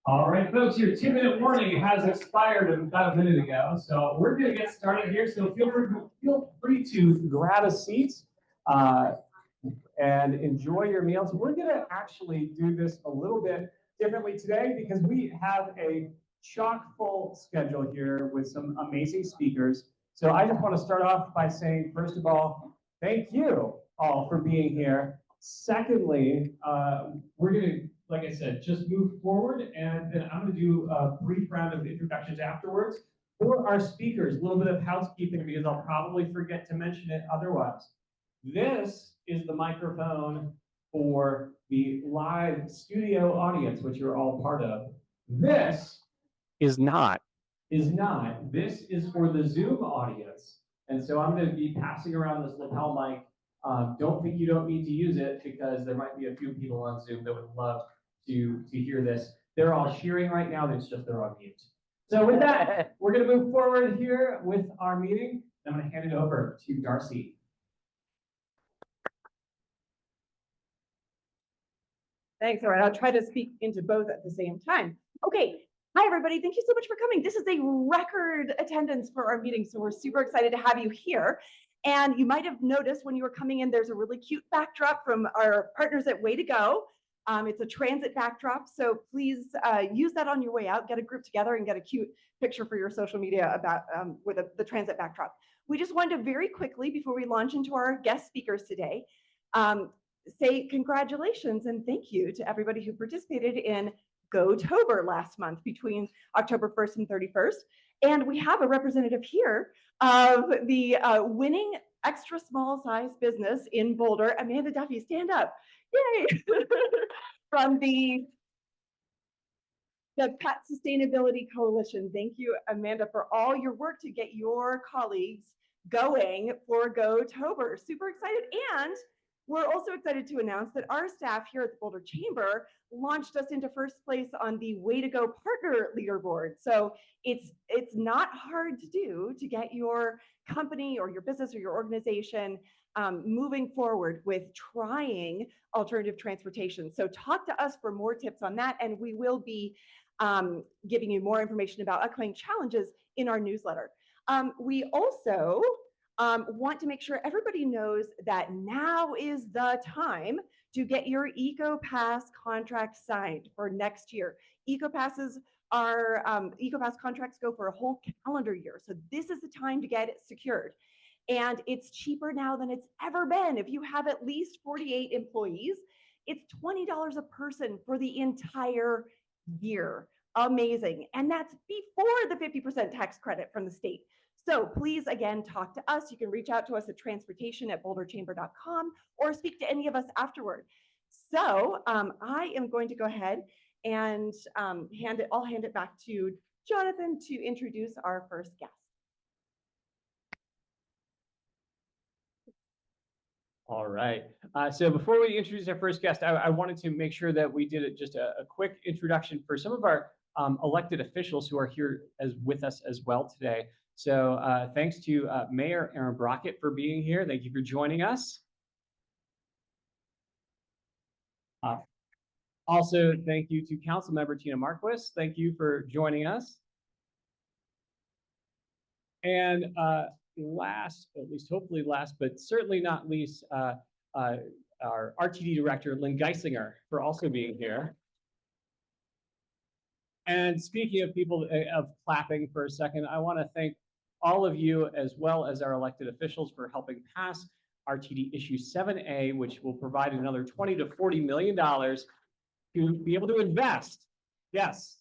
All right, folks, your 2-minute warning has expired about a minute ago, so we're going to get started here. So feel free to grab a seat and enjoy your meals. We're going to actually do this a little bit differently today because we have a chock-full schedule here with some amazing speakers. So I just want to start off by saying, first of all, thank you all for being here. Secondly, we're going to, like I said, just move forward, and then I'm going to do a brief round of introductions afterwards. For our speakers, a little bit of housekeeping because I'll probably forget to mention it otherwise. This is the microphone for the live studio audience, which you're all part of. This is not. This is for the Zoom audience. And so I'm going to be passing around this lapel mic. Don't think you don't need to use it because there might be a few people on Zoom that would love to hear this. They're all cheering right now. It's just they're on mute. So with that, we're going to move forward here with our meeting. I'm going to hand it over to Darcy. Thanks. All right, I'll try to speak into both at the same time. Okay. Hi, everybody. Thank you so much for coming. This is a record attendance for our meeting, so we're super excited to have you here. And you might have noticed when you were coming in, there's a really cute backdrop from our partners at Way to Go. It's a transit backdrop, so please use that on your way out. Get a group together and get a cute picture for your social media about with the transit backdrop. We just wanted to very quickly, before we launch into our guest speakers today, say congratulations and thank you to everybody who participated in Go-tober last month between October 1st and 31st. And we have a representative here of the winning extra small size business in Boulder, Amanda Duffy. Stand up. Yay! From the Pet Sustainability Coalition. Thank you, Amanda, for all your work to get your colleagues going for Go-tober. Super excited. And we're also excited to announce that our staff here at the Boulder Chamber launched us into first place on the Way to Go partner leaderboard. So it's not hard to do to get your company or your business or your organization moving forward with trying alternative transportation. So talk to us for more tips on that, and we will be giving you more information about upcoming challenges in our newsletter. We also want to make sure everybody knows that now is the time to get your EcoPass contract signed for next year. EcoPass contracts go for a whole calendar year. So this is the time to get it secured. And it's cheaper now than it's ever been. If you have at least 48 employees, it's $20 a person for the entire year. Amazing. And that's before the 50% tax credit from the state. So please, again, talk to us. You can reach out to us at transportation@boulderchamber.com or speak to any of us afterward. So I am going to go ahead and I'll hand it back to Jonathan to introduce our first guest. All right. So before we introduce our first guest, I wanted to make sure that we did just a quick introduction for some of our elected officials who are here with us as well today. So thanks to Mayor Aaron Brockett for being here. Thank you for joining us. Also, thank you to Councilmember Tina Marquis. Thank you for joining us. And last, at least hopefully last, but certainly not least, our RTD Director, Lynn Geisinger, for also being here. And speaking of people of clapping for a second, I want to thank all of you as well as our elected officials for helping pass RTD issue 7A, which will provide another $20 to $40 million to be able to invest. Yes.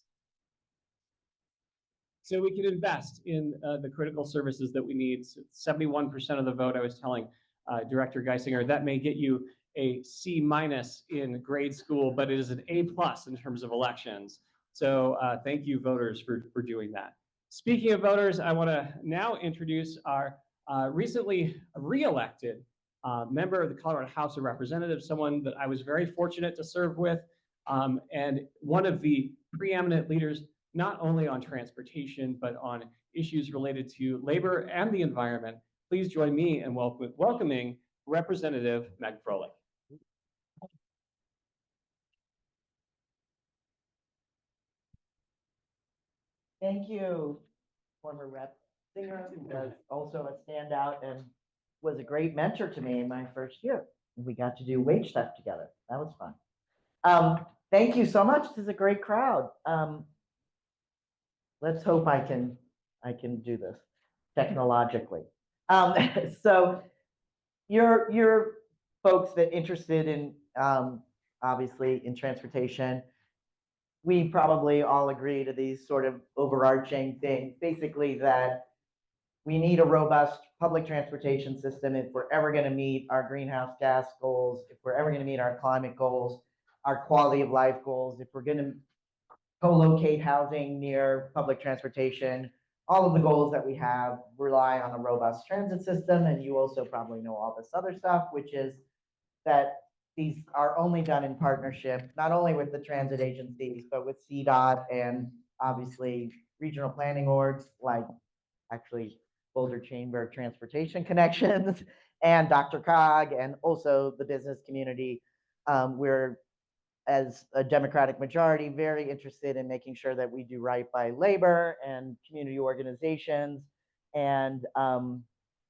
So we can invest in the critical services that we need. 71% of the vote, I was telling Director Geisinger, that may get you a C- in grade school, but it is an A+ in terms of elections. So thank you, voters, for doing that. Speaking of voters, I want to now introduce our recently re-elected member of the Colorado House of Representatives, someone that I was very fortunate to serve with, and one of the preeminent leaders, not only on transportation, but on issues related to labor and the environment. Please join me in welcoming Representative Meg Froelich. Thank you, former rep Singer, who was also a standout and was a great mentor to me in my first year. We got to do wage stuff together. That was fun. Thank you so much. This is a great crowd. Let's hope I can do this technologically. So you're folks that interested in obviously in transportation. We probably all agree to these sort of overarching things, basically that we need a robust public transportation system if we're ever going to meet our greenhouse gas goals, if we're ever going to meet our climate goals, our quality of life goals, if we're going to co-locate housing near public transportation. All of the goals that we have rely on a robust transit system, and you also probably know all this other stuff, which is that these are only done in partnership, not only with the transit agencies, but with CDOT and obviously regional planning orgs like actually Boulder Chamber Transportation Connections and DRCOG, and also the business community. We're, as a Democratic majority, very interested in making sure that we do right by labor and community organizations. And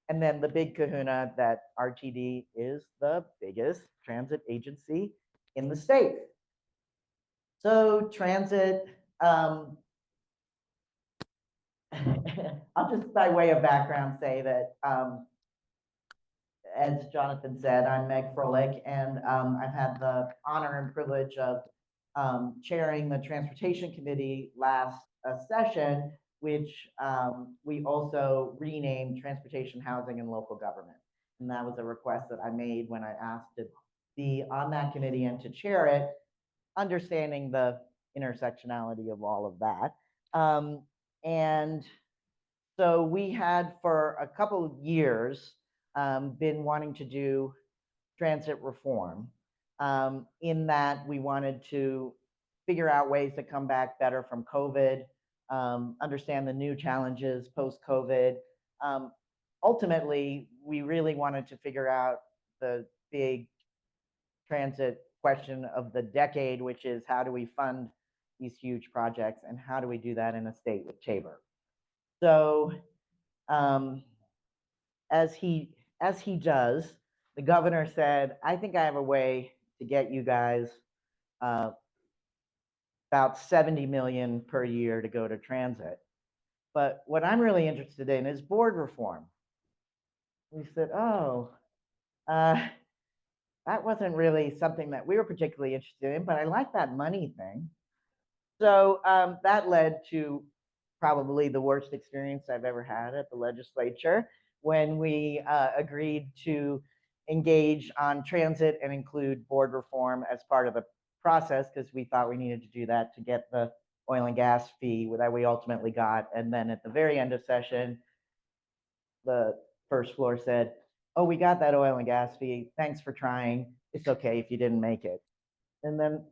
then the big kahuna that RTD is the biggest transit agency in the state. So transit, I'll just by way of background say that, as Jonathan said, I'm Meg Froelich, and I've had the honor and privilege of chairing the Transportation Committee last session, which we also renamed Transportation, Housing, and Local Government. And that was a request that I made when I asked to be on that committee and to chair it, understanding the intersectionality of all of that. And so we had for a couple of years been wanting to do transit reform, in that we wanted to figure out ways to come back better from COVID, understand the new challenges post-COVID. Ultimately, we really wanted to figure out the big transit question of the decade, which is how do we fund these huge projects and how do we do that in a state with Tabor? So as he does, the governor said, I think I have a way to get you guys about 70 million per year to go to transit. But what I'm really interested in is board reform. We said, oh, that wasn't really something that we were particularly interested in, but I like that money thing. So that led to probably the worst experience I've ever had at the legislature when we agreed to engage on transit and include board reform as part of the process, because we thought we needed to do that to get the oil and gas fee that we ultimately got. And then at the very end of session, the first floor said, oh, we got that oil and gas fee. Thanks for trying. It's okay if you didn't make it. And then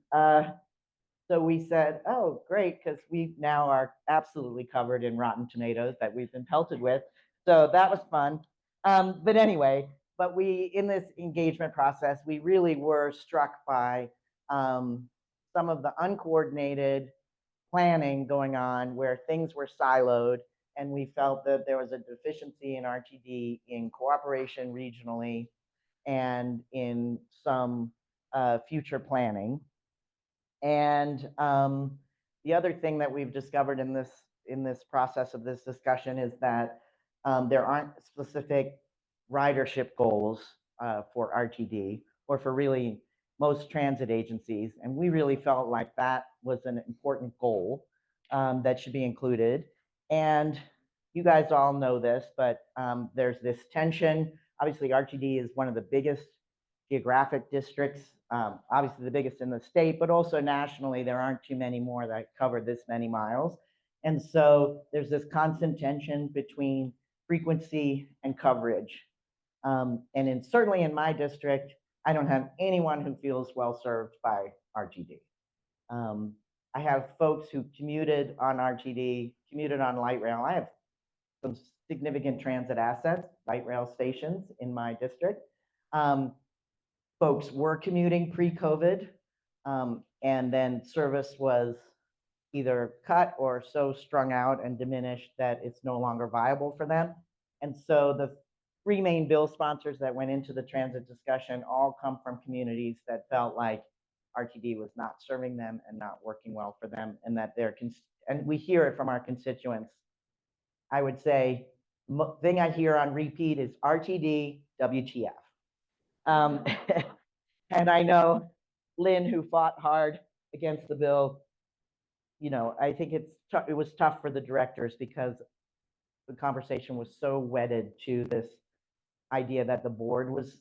so we said, oh, great, because we now are absolutely covered in Rotten Tomatoes that we've been pelted with. So that was fun. But anyway, we, in this engagement process, we really were struck by some of the uncoordinated planning going on where things were siloed. And we felt that there was a deficiency in RTD in cooperation regionally and in some future planning. And the other thing that we've discovered in this process of this discussion is that there aren't specific ridership goals for RTD or for really most transit agencies. And we really felt like that was an important goal that should be included. And you guys all know this, but there's this tension. Obviously, RTD is one of the biggest geographic districts, obviously the biggest in the state, but also nationally, there aren't too many more that cover this many miles. And so there's this constant tension between frequency and coverage. And certainly in my district, I don't have anyone who feels well served by RTD. I have folks who commuted on RTD, commuted on light rail. I have some significant transit assets, light rail stations in my district. Folks were commuting pre-COVID, and then service was either cut or so strung out and diminished that it's no longer viable for them. And so the three main bill sponsors that went into the transit discussion all come from communities that felt like RTD was not serving them and not working well for them, and that and we hear it from our constituents. I would say thing I hear on repeat is RTD, WTF. And I know Lynn, who fought hard against the bill, I think it was tough for the directors because the conversation was so wedded to this idea that the board was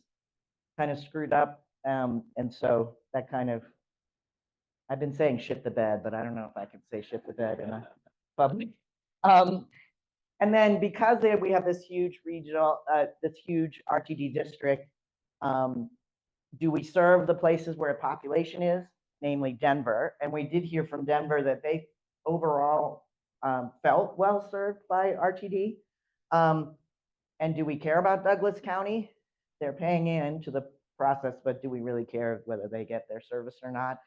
kind of screwed up. And so that kind of, I've been saying shit the bed, but I don't know if I can say shit the bed in a public. And then because we have this huge regional, this huge RTD district, do we serve the places where population is, namely Denver? And we did hear from Denver that they overall felt well served by RTD. And do we care about Douglas County? They're paying into the process, but do we really care whether they get their service or not?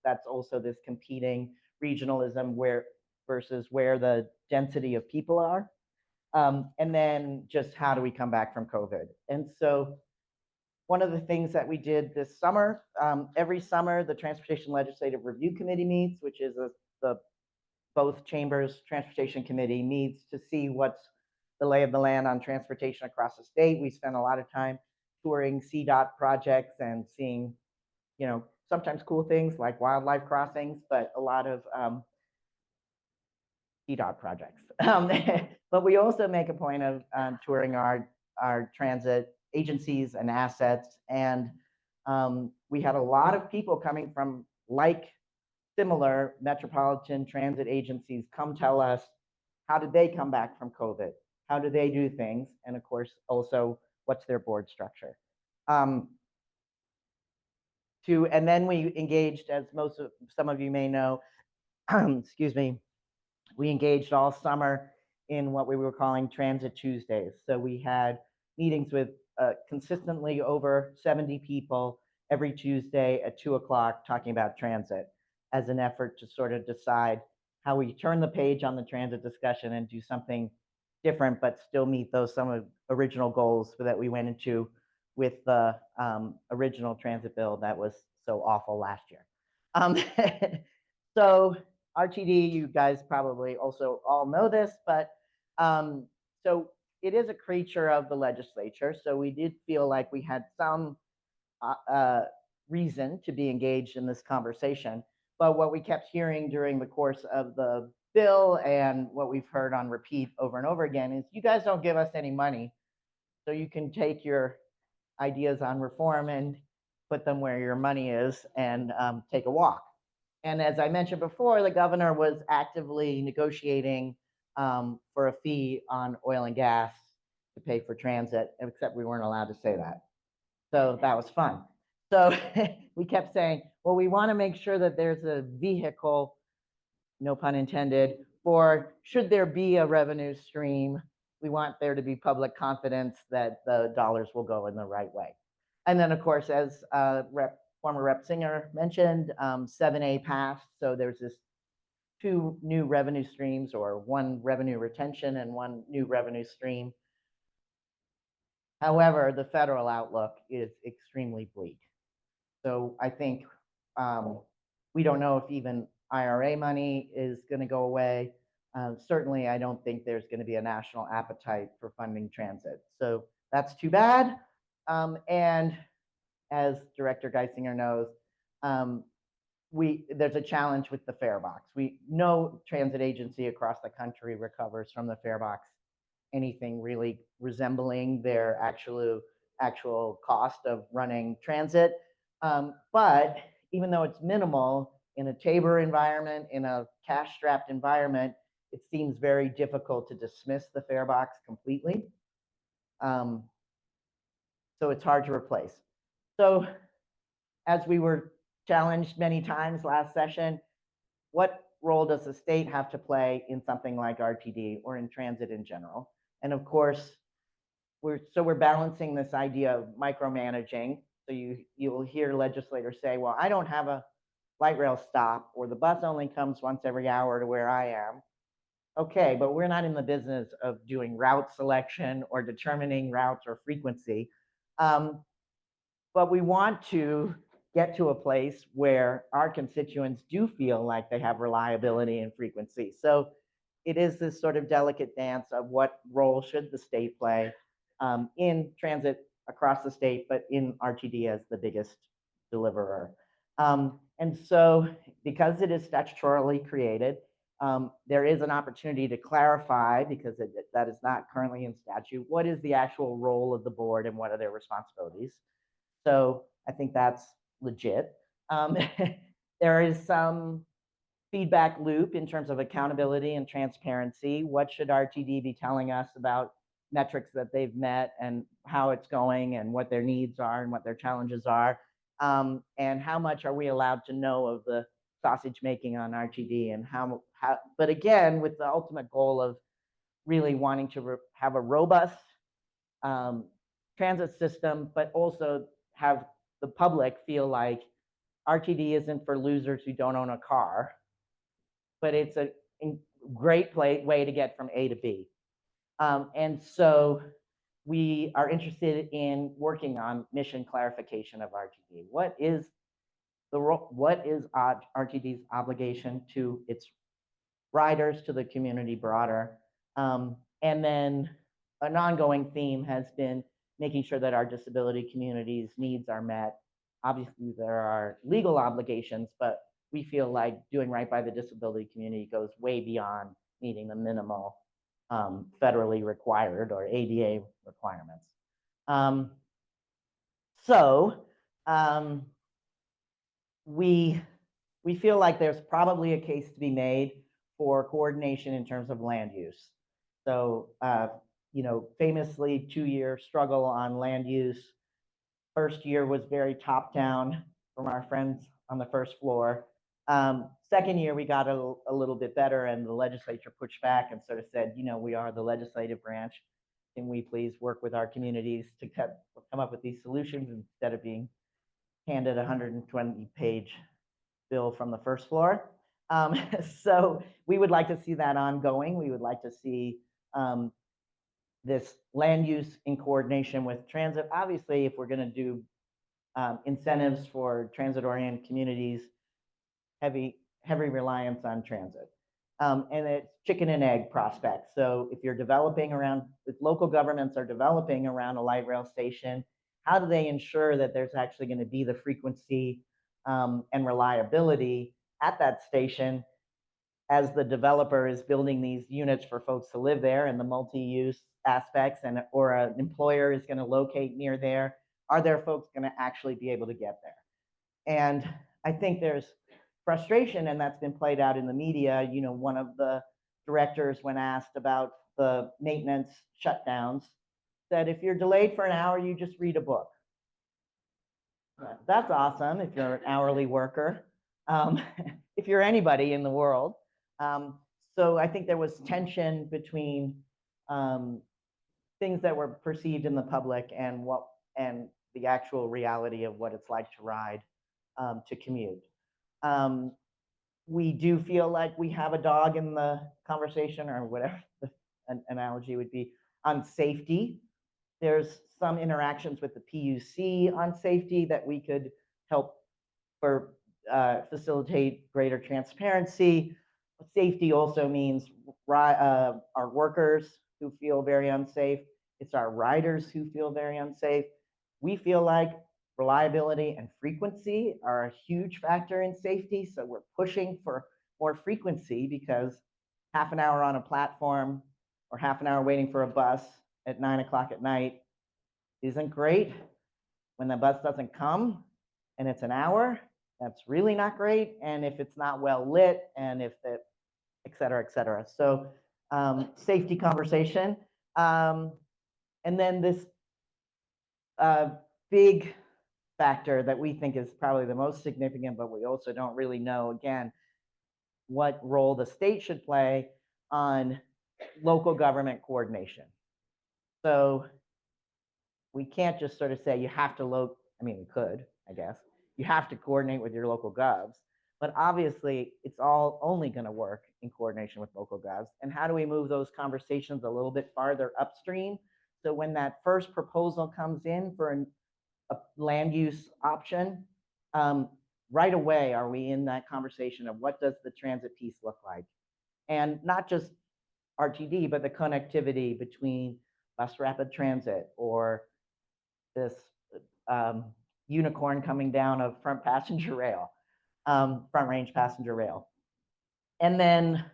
That's also this competing regionalism versus where the density of people are. And then just how do we come back from COVID? And so one of the things that we did this summer, every summer, the Transportation Legislative Review Committee meets, which is both chambers transportation committee meets to see what's the lay of the land on transportation across the state. We spent a lot of time touring CDOT projects and seeing, sometimes cool things like wildlife crossings, but a lot of CDOT projects. But we also make a point of touring our transit agencies and assets. And we had a lot of people coming from similar metropolitan transit agencies come tell us, how did they come back from COVID? How do they do things? And of course, also, what's their board structure? And then we engaged, as some of you may know, excuse me, we engaged all summer in what we were calling Transit Tuesdays. So we had meetings with consistently over 70 people every Tuesday at 2:00 talking about transit as an effort to sort of decide how we turn the page on the transit discussion and do something different, but still meet some of original goals that we went into with the original transit bill that was so awful last year. So RTD, you guys probably also all know this, but so it is a creature of the legislature. So we did feel like we had some reason to be engaged in this conversation. But what we kept hearing during the course of the bill and what we've heard on repeat over and over again is, you guys don't give us any money, so you can take your ideas on reform and put them where your money is and take a walk. And as I mentioned before, the governor was actively negotiating for a fee on oil and gas to pay for transit, except we weren't allowed to say that. So that was fun. So we kept saying, well, we want to make sure that there's a vehicle, no pun intended, for should there be a revenue stream, we want there to be public confidence that the dollars will go in the right way. And then, of course, as former Rep Singer mentioned, 7A passed. So there's this 2 new revenue streams, or 1 revenue retention and 1 new revenue stream. However, the federal outlook is extremely bleak. So I think we don't know if even IRA money is going to go away. Certainly, I don't think there's going to be a national appetite for funding transit. So that's too bad. And as Director Geisinger knows, there's a challenge with the fare box. No transit agency across the country recovers from the fare box anything really resembling their actual cost of running transit. But even though it's minimal, in a Tabor environment, in a cash-strapped environment, it seems very difficult to dismiss the fare box completely. So it's hard to replace. So as we were challenged many times last session, what role does the state have to play in something like RTD or in transit in general? And of course, we're balancing this idea of micromanaging. So you will hear legislators say, well, I don't have a light rail stop, or the bus only comes once every hour to where I am. Okay, but we're not in the business of doing route selection or determining routes or frequency. But we want to get to a place where our constituents do feel like they have reliability and frequency. So it is this sort of delicate dance of what role should the state play in transit across the state, but in RTD as the biggest deliverer. And so because it is statutorily created, there is an opportunity to clarify, because that is not currently in statute, what is the actual role of the board and what are their responsibilities. So I think that's legit. There is some feedback loop in terms of accountability and transparency. What should RTD be telling us about metrics that they've met and how it's going and what their needs are and what their challenges are? And how much are we allowed to know of the sausage making on RTD, and how, but again, with the ultimate goal of really wanting to have a robust transit system, but also have the public feel like RTD isn't for losers who don't own a car, but it's a great way to get from A to B. And so we are interested in working on mission clarification of RTD. What is RTD's obligation to its riders, to the community broader? And then an ongoing theme has been making sure that our disability community's needs are met. Obviously, there are legal obligations, but we feel like doing right by the disability community goes way beyond meeting the minimal federally required or ADA requirements. We feel like there's probably a case to be made for coordination in terms of land use. So, you know, famously 2-year struggle on land use. First year was very top down from our friends on the first floor. Second year, we got a little bit better, and the legislature pushed back and sort of said, you know, we are the legislative branch. Can we please work with our communities to come up with these solutions instead of being handed a 120-page bill from the first floor? So we would like to see that ongoing. We would like to see this land use in coordination with transit. Obviously, if we're going to do incentives for transit-oriented communities, heavy reliance on transit. And it's chicken and egg prospects. So if you're developing around, if local governments are developing around a light rail station, how do they ensure that there's actually going to be the frequency and reliability at that station as the developer is building these units for folks to live there, and the multi-use aspects, and or an employer is going to locate near there? Are there folks going to actually be able to get there? And I think there's frustration, and that's been played out in the media. You know, one of the directors, when asked about the maintenance shutdowns, said, if you're delayed for an hour, you just read a book. That's awesome if you're an hourly worker, if you're anybody in the world. So I think there was tension between things that were perceived in the public and the actual reality of what it's like to ride, to commute. We do feel like we have a dog in the conversation, or whatever the analogy would be, on safety. There's some interactions with the PUC on safety that we could help facilitate greater transparency. Safety also means our workers who feel very unsafe. It's our riders who feel very unsafe. We feel like reliability and frequency are a huge factor in safety, so we're pushing for more frequency, because half an hour on a platform or half an hour waiting for a bus at 9 o'clock at night isn't great. When the bus doesn't come and it's an hour, that's really not great. And if it's not well lit, and if it, et cetera, et cetera. So safety conversation. And then this big factor that we think is probably the most significant, but we also don't really know, again, what role the state should play on local government coordination. So we can't just sort of say you have to I mean, we could, I guess. You have to coordinate with your local govs. But obviously, it's all only going to work in coordination with local govs. And how do we move those conversations a little bit farther upstream? So when that first proposal comes in for a land use option, right away, are we in that conversation of what does the transit piece look like? And not just RTD, but the connectivity between bus rapid transit or this unicorn coming down of front passenger rail, front range passenger rail. And then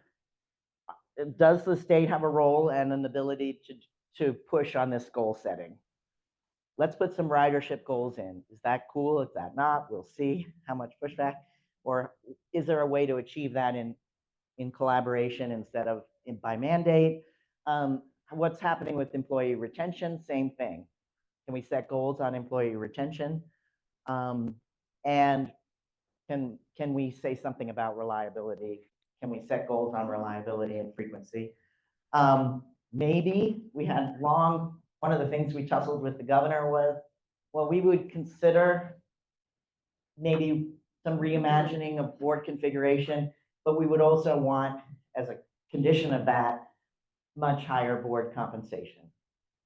does the state have a role and an ability to push on this goal setting? Let's put some ridership goals in. Is that cool? Is that not? We'll see how much pushback. Or is there a way to achieve that in collaboration instead of by mandate? What's happening with employee retention? Same thing. Can we set goals on employee retention? And can we say something about reliability? Can we set goals on reliability and frequency? Maybe we had one of the things we tussled with the governor was, well, we would consider maybe some reimagining of board configuration, but we would also want, as a condition of that, much higher board compensation.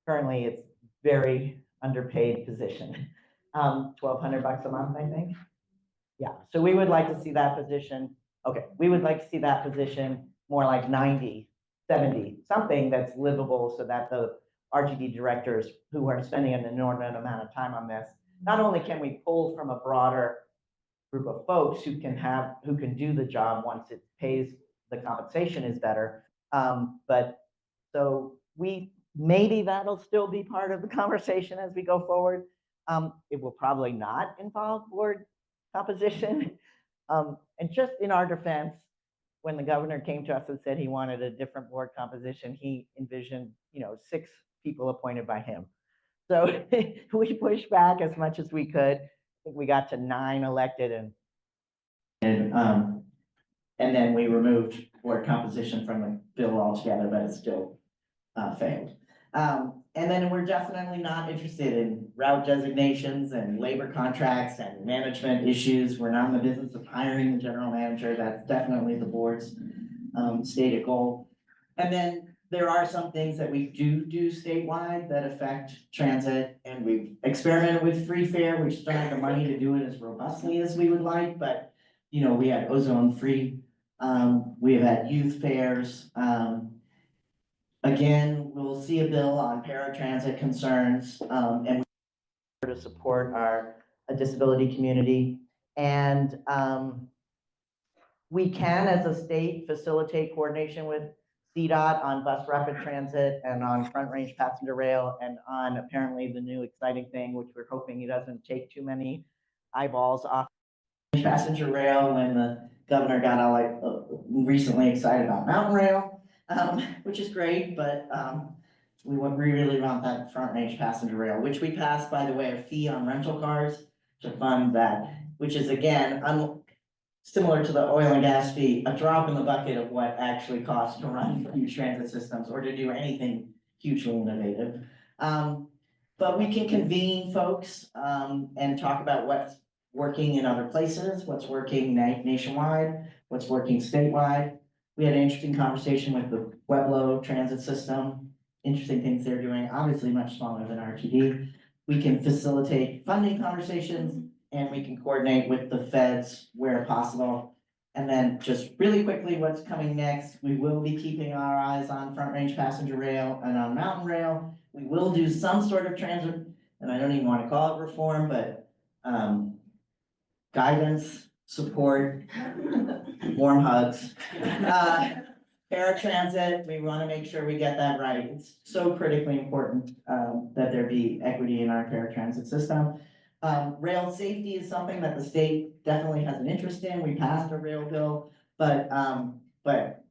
Currently, it's very underpaid position. $1,200 a month, I think. Yeah, so we would like to see that position. Okay, we would like to see that position more like 90, 70, something that's livable so that the RTD directors who are spending an inordinate amount of time on this, not only can we pull from a broader group of folks who can do the job once it pays, the compensation is better, but so maybe that'll still be part of the conversation as we go forward. It will probably not involve board composition. And just in our defense, when the governor came to us and said he wanted a different board composition, he envisioned, 6 people appointed by him. So we pushed back as much as we could. I think we got to 9 elected, and then we removed board composition from the bill altogether, but it still failed. And then we're definitely not interested in route designations and labor contracts and management issues. We're not in the business of hiring the general manager. That's definitely the board's stated goal. And then there are some things that we do statewide that affect transit, and we've experimented with free fare. We just don't have the money to do it as robustly as we would like, but we had ozone free. We have had youth fairs. Again, we'll see a bill on paratransit concerns, and to support our disability community. And we can, as a state, facilitate coordination with CDOT on bus rapid transit and on front range passenger rail and on apparently the new exciting thing, which we're hoping it doesn't take too many eyeballs off passenger rail when the governor got all recently excited about mountain rail, which is great, but we really want that front range passenger rail, which we passed, by the way, a fee on rental cars to fund that, which is again, similar to the oil and gas fee, a drop in the bucket of what actually costs to run huge transit systems or to do anything hugely innovative. But we can convene folks and talk about what's working in other places, what's working nationwide, what's working statewide. We had an interesting conversation with the Pueblo transit system, interesting things they're doing, obviously much smaller than RTD. We can facilitate funding conversations and we can coordinate with the feds where possible. And then just really quickly, what's coming next, we will be keeping our eyes on front range passenger rail and on mountain rail. We will do some sort of transit, and I don't even want to call it reform, but guidance, support, warm hugs. Paratransit, we want to make sure we get that right. It's so critically important that there be equity in our paratransit system. Rail safety is something that the state definitely has an interest in. We passed a rail bill, but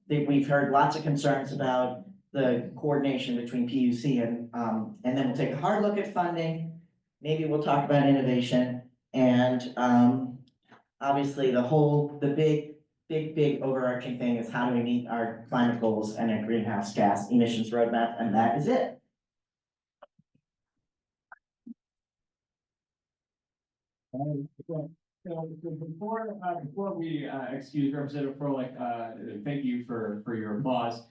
we've heard lots of concerns about the coordination between PUC and then we'll take a hard look at funding. Maybe we'll talk about innovation and obviously the big overarching thing is how do we meet our climate goals and a greenhouse gas emissions roadmap, and that is it. So before we excuse Representative Froelich, thank you for your applause.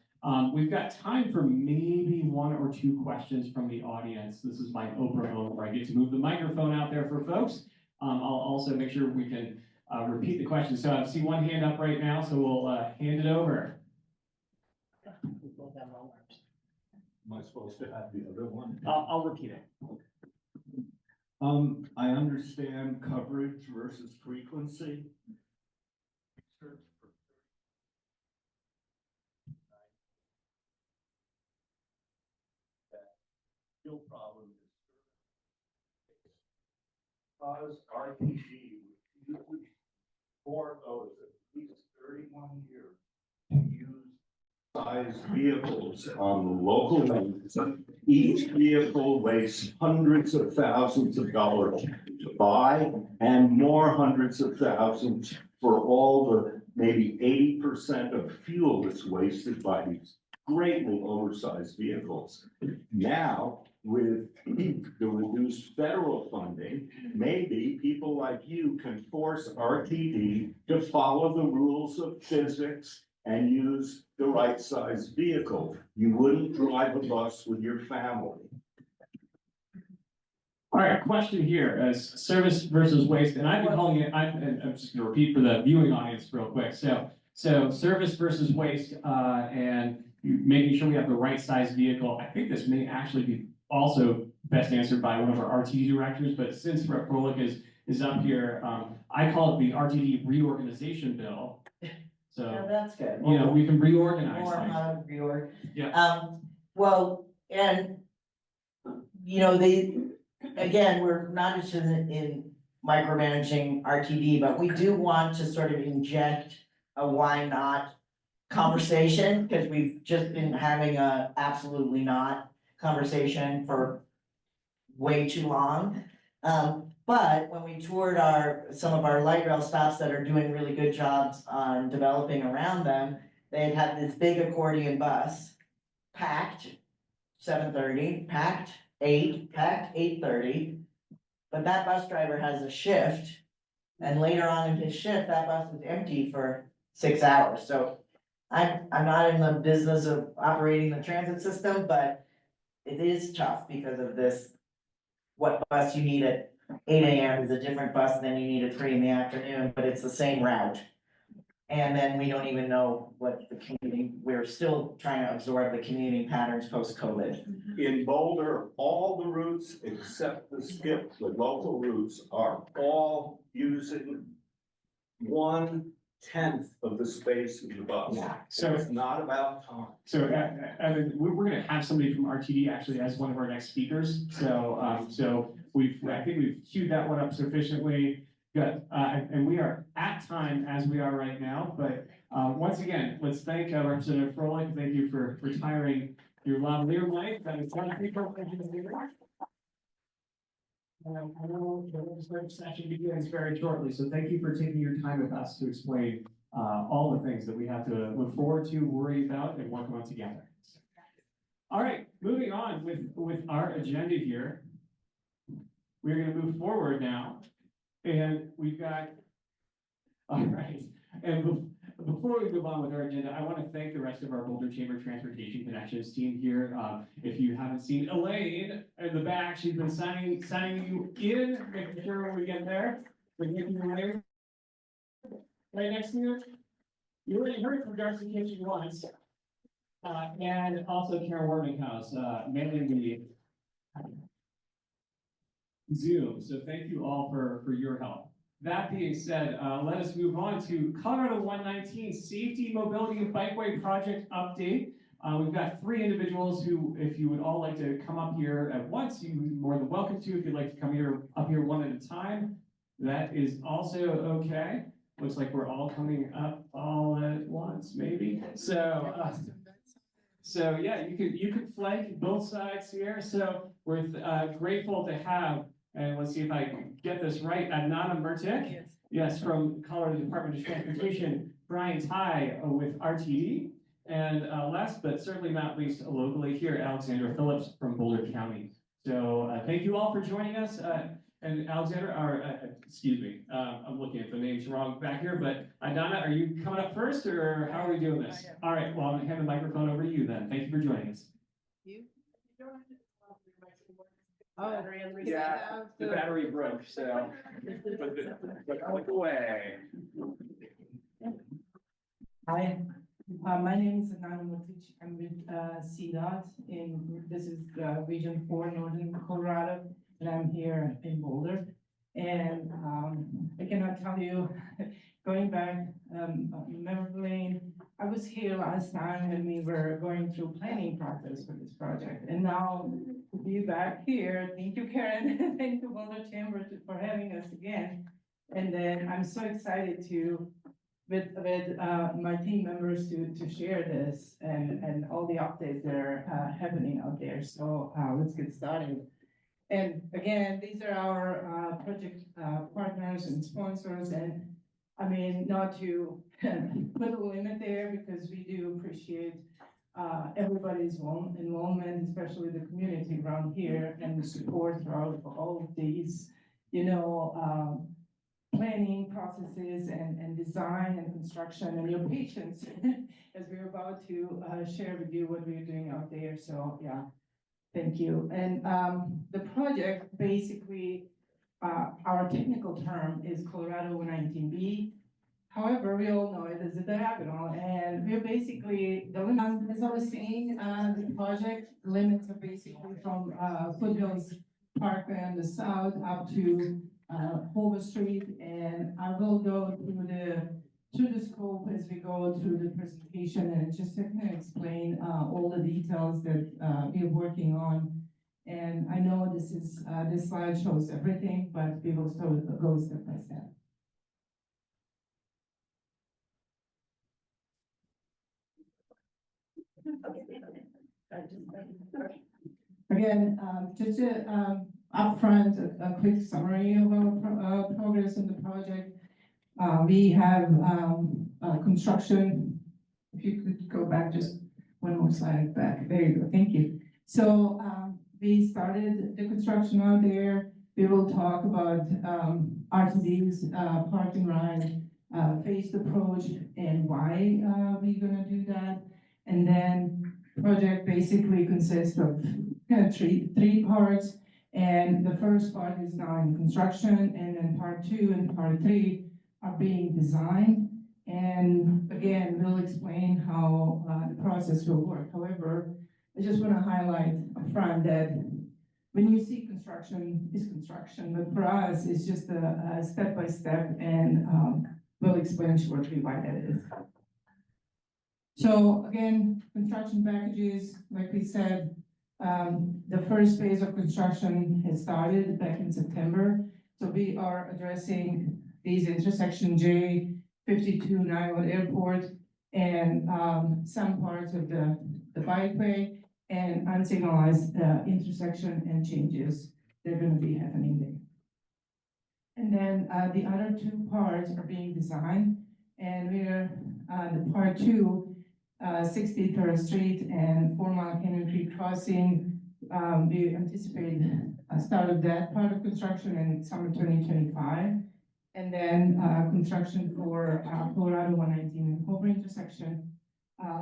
We've got time for maybe one or two questions from the audience. This is my Oprah moment where I get to move the microphone out there for folks. I'll also make sure we can repeat the question. So I see one hand up right now, so we'll hand it over. Am I supposed to have the other one? I'll repeat it. I understand coverage versus frequency. Real problem is because RTD usually for those at least 31 years to use size vehicles on local roads. Each vehicle wastes hundreds of thousands of dollars to buy and more hundreds of thousands for all the maybe 80% of fuel that's wasted by these greatly oversized vehicles. Now, with the reduced federal funding, maybe people like you can force RTD to follow the rules of physics and use the right size vehicle. You wouldn't drive a bus with your family. All right, question here as service versus waste, and I've been calling it. I'm just going to repeat for the viewing audience real quick. So service versus waste, and making sure we have the right size vehicle. I think this may actually be also best answered by one of our RTD directors. But since Rep. Froelich is up here, I call it the RTD reorganization bill. So Yeah, that's good. you know, we can reorganize More things. how to reorg. Yeah. Well, and, again, we're not interested in micromanaging RTD, but we do want to sort of inject a why not conversation, because we've just been having a absolutely not conversation for way too long. But when we toured some of our light rail stops that are doing really good jobs on developing around them, they've had this big accordion bus, packed 7:30, packed 8, packed 8:30. But that bus driver has a shift, and later on in his shift, that bus is empty for 6 hours. So I'm not in the business of operating the transit system, but it is tough because of this. What bus you need at 8 AM is a different bus than you need at 3 in the afternoon, but it's the same route. And then we don't even know what the commuting, we're still trying to absorb the commuting patterns post-COVID. In Boulder, all the routes except the skip, the local routes, are all using 1/10 of the space in the bus. Yeah. So it's not about time. So, Evan, we're going to have somebody from RTD actually as one of our next speakers. So, I think we've queued that one up sufficiently. Good, and we are at time as we are right now. But once again, let's thank Representative Froelich. Thank you for retiring your lavalier life. That is one people. I know the legislative session begins very shortly, so thank you for taking your time with us to explain all the things that we have to look forward to, worry about, and work on together. All right, moving on with our agenda here. We're going to move forward now, and we've got, all right, and before we move on with our agenda, I want to thank the rest of our Boulder Chamber Transportation Connections team here. If you haven't seen Elaine in the back, she's been signing you in, making sure when we get there. We're getting you Elaine. Right next to you. You already heard from Darcy Kitchen once. And also Karen Warminghouse, managing the Zoom. So thank you all for your help. That being said, let us move on to Colorado 119 Safety, Mobility, and Bikeway Project Update. We've got 3 individuals who, if you would all like to come up here at once, you're more than welcome to. If you'd like to come up here one at a time, that is also okay. Looks like we're all coming up all at once, maybe. So yeah, you could flank both sides here. So we're grateful to have. And let's see if I can get this right. Adnana Murtik, yes, from Colorado Department of Transportation. Brian Ty with RTD. And last but certainly not least, locally here, Alexandra Phillips from Boulder County. So thank you all for joining us. And Alexander, or, excuse me, I'm looking at the names wrong back here, but Donna, are you coming up first, or how are we doing this? All right, well, I'm gonna hand the microphone over to you then. Thank you for joining us. Oh, Yeah, the battery broke, so. But click away. Hi, my name is Anana Mutic. I'm with CDOT in, this is Region 4, Northern Colorado, and I'm here in Boulder. And I cannot tell you, going back, memory lane, I was here last time when we were going through planning process for this project. And now to be back here, thank you, Karen, thank you, Boulder Chamber for having us again. And then I'm so excited to with my team members to share this and all the updates that are happening out there. So let's get started. And again, these are our project partners and sponsors. And I mean, not to put a limit there, because we do appreciate everybody's involvement, especially the community around here, and the support throughout all of these, you know, planning processes and design and construction, and your patience as we're about to share with you what we're doing out there. So yeah, thank you. And the project basically, our technical term is Colorado 119B. However, we all know it as a diagonal, and we're basically, as I was saying, the project limits are basically from Foothills Parkway on the south up to Hoover Street, and I will go through the scope as we go through the presentation, and just to kind of explain all the details that we're working on. And I know this slide shows everything, but we will still go step by step. Again, just upfront, a quick summary of our progress in the project. We have construction. If you could go back just one more slide back. There you go. Thank you. So we started the construction out there. We will talk about RTD's park and ride, phased approach, and why we're gonna do that. And then project basically consists of kind of three parts. And the first part is now in construction, and then part 2 and part 3 are being designed. And again, we'll explain how the process will work. However, I just want to highlight upfront that when you see construction, it's construction, but for us, it's just a step-by-step, and we'll explain shortly why that is. So again, construction packages, like we said, the first phase of construction has started back in September. So we are addressing these intersection J, 52 Niwood Airport, and some parts of the bikeway, and unsignalized intersection and changes that are going to be happening there. And then the other 2 parts are being designed, and we're the part 2, 63rd Street and 4 Mile Canyon Creek Crossing. We anticipate start of that part of construction in summer 2025. And then construction for Colorado 119 and Hoover intersection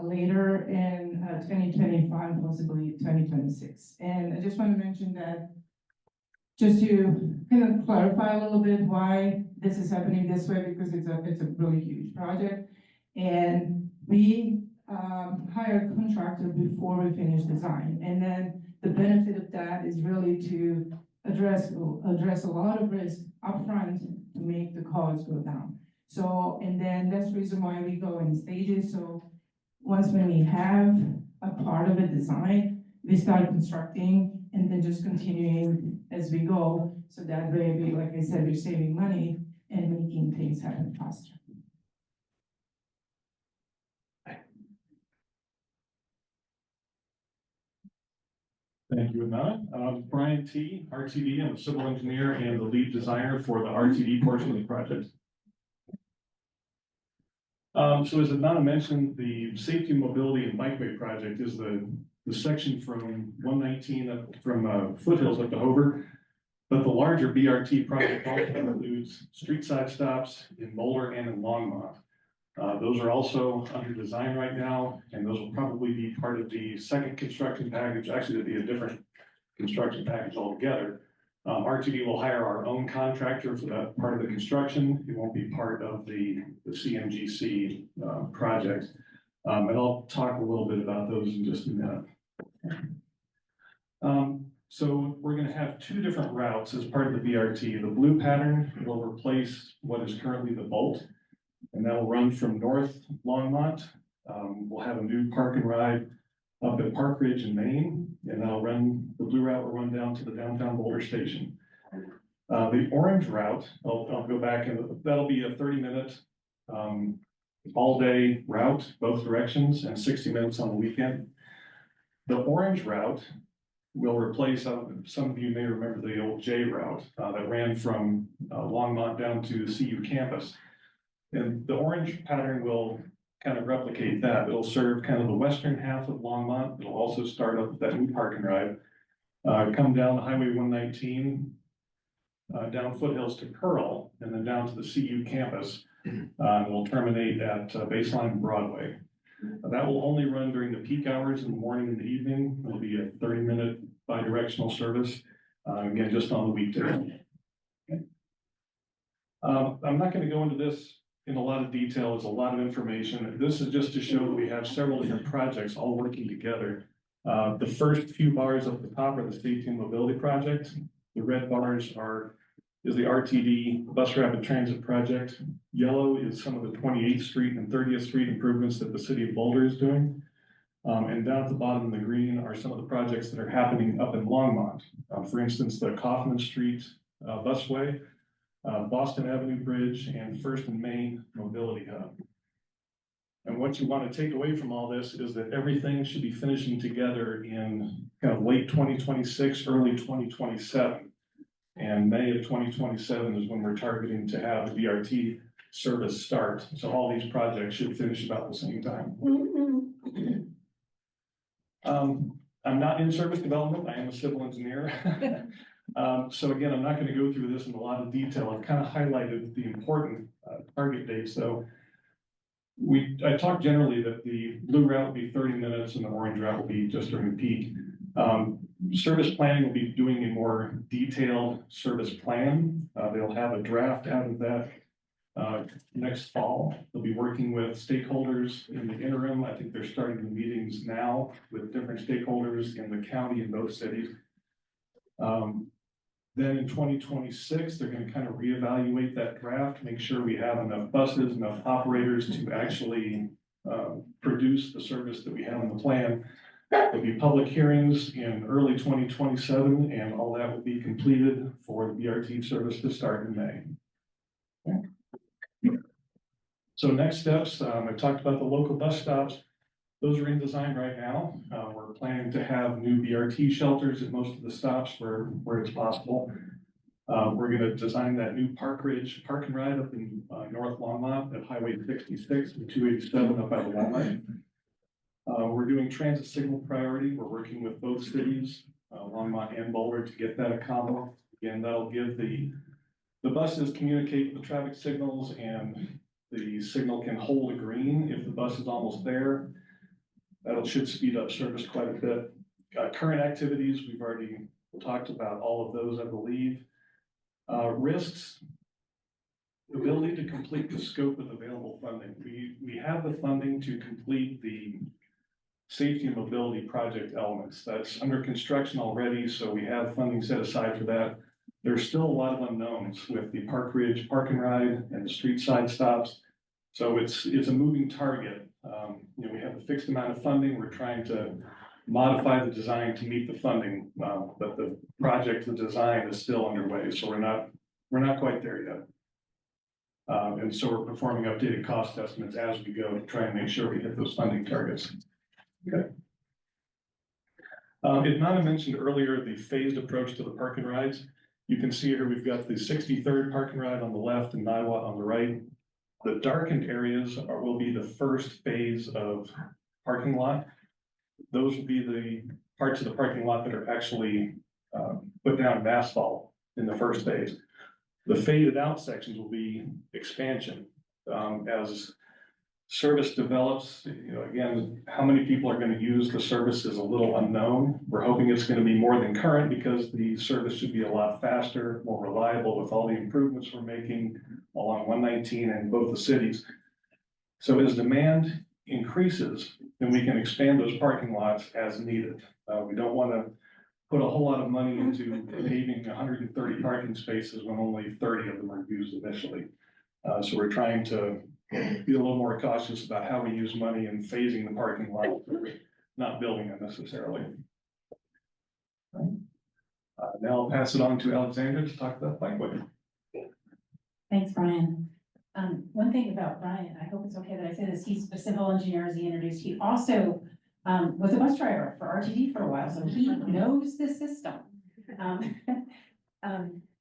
later in 2025, possibly 2026. And I just want to mention that, just to kind of clarify a little bit why this is happening this way, because it's a really huge project. And we hired a contractor before we finished design. And then the benefit of that is really to address a lot of risk upfront to make the cost go down. So, and then that's the reason why we go in stages. So once when we have a part of a design, we start constructing and then just continuing as we go. So that way, we, like I said, we're saving money and making things happen faster. Thank you, Anna. Brian T, RTD. I'm a civil engineer and the lead designer for the RTD portion of the project. So as Anna mentioned, the safety, mobility, and bikeway project is the section from 119 up from Foothills up to Hoover. But the larger BRT project also includes street side stops in Boulder and in Longmont. Those are also under design right now, and those will probably be part of the second construction package. Actually, it'll be a different construction package altogether. RTD will hire our own contractor for that part of the construction. It won't be part of the CMGC project. And I'll talk a little bit about those in just a minute. So we're going to have two different routes as part of the BRT. The blue pattern will replace what is currently the Bolt, and that will run from North Longmont. We'll have a new park and ride up at Park Ridge in Maine, and that'll run, the blue route will run down to the downtown Boulder station. The orange route, I'll go back, and that'll be a 30-minute all-day route, both directions, and 60 minutes on the weekend. The orange route will replace, some of you may remember the old J route that ran from Longmont down to the CU campus. And the orange pattern will kind of replicate that. It'll serve kind of the western half of Longmont. It'll also start up with that new park and ride, come down Highway 119, down foothills to Pearl, and then down to the CU campus. And will terminate at Baseline and Broadway. That will only run during the peak hours in the morning and the evening. It'll be a 30-minute bi-directional service, again, just on the weekday. Okay. I'm not going to go into this in a lot of detail. It's a lot of information. This is just to show that we have several different projects all working together. The first few bars up the top are the Safety and Mobility Project. The red bars is the RTD Bus Rapid Transit Project. Yellow is some of the 28th Street and 30th Street improvements that the city of Boulder is doing. And down at the bottom in the green are some of the projects that are happening up in Longmont. For instance, the Kaufman Street busway, Boston Avenue Bridge, and First and Main Mobility Hub. And what you want to take away from all this is that everything should be finishing together in kind of late 2026, early 2027. And May of 2027 is when we're targeting to have the BRT service start. So all these projects should finish about the same time. I'm not in service development. I am a civil engineer. So again, I'm not going to go through this in a lot of detail. I've kind of highlighted the important target dates. So I talked generally that the blue route will be 30 minutes and the orange route will be just during the peak. Service planning will be doing a more detailed service plan. They'll have a draft out of that next fall. They'll be working with stakeholders in the interim. I think they're starting the meetings now with different stakeholders in the county in both cities. Then in 2026, they're going to kind of reevaluate that draft, make sure we have enough buses, enough operators to actually produce the service that we have in the plan. There'll be public hearings in early 2027, and all that will be completed for the BRT service to start in May. Okay. So next steps, I talked about the local bus stops. Those are in design right now. We're planning to have new BRT shelters at most of the stops where it's possible. We're going to design that new Park Ridge park and ride up in North Longmont at Highway 66 and 287 up by the Walmart. We're doing transit signal priority. We're working with both cities, Longmont and Boulder, to get that accomplished. Again, that'll give the buses communicate with the traffic signals, and the signal can hold a green if the bus is almost there. That should speed up service quite a bit. Current activities, we've already talked about all of those, I believe. Risks, ability to complete the scope of available funding. We have the funding to complete the safety and mobility project elements. That's under construction already, so we have funding set aside for that. There's still a lot of unknowns with the Park Ridge park and ride and the street side stops. So it's a moving target. We have a fixed amount of funding. We're trying to modify the design to meet the funding, but the project, the design is still underway. So we're not quite there yet. And so we're performing updated cost estimates as we go to try and make sure we hit those funding targets. Okay. Nana mentioned earlier the phased approach to the park and rides. You can see here we've got the 63rd park and ride on the left and Niwot on the right. The darkened areas will be the first phase of parking lot. Those will be the parts of the parking lot that are actually put down in asphalt. in the first phase. The faded out sections will be expansion. As service develops, again, how many people are gonna use the service is a little unknown. We're hoping it's gonna be more than current because the service should be a lot faster, more reliable with all the improvements we're making along 119 and both the cities. So as demand increases, then we can expand those parking lots as needed. We don't wanna put a whole lot of money into paving 130 parking spaces when only 30 of them are used initially. So we're trying to be a little more cautious about how we use money and phasing the parking lot, not building unnecessarily. Now I'll pass it on to Alexandra to talk about bikeway. Thanks, Brian. One thing about Brian, I hope it's okay that I say this, he's a civil engineer, as he introduced. He also was a bus driver for RTD for a while, so he knows the system.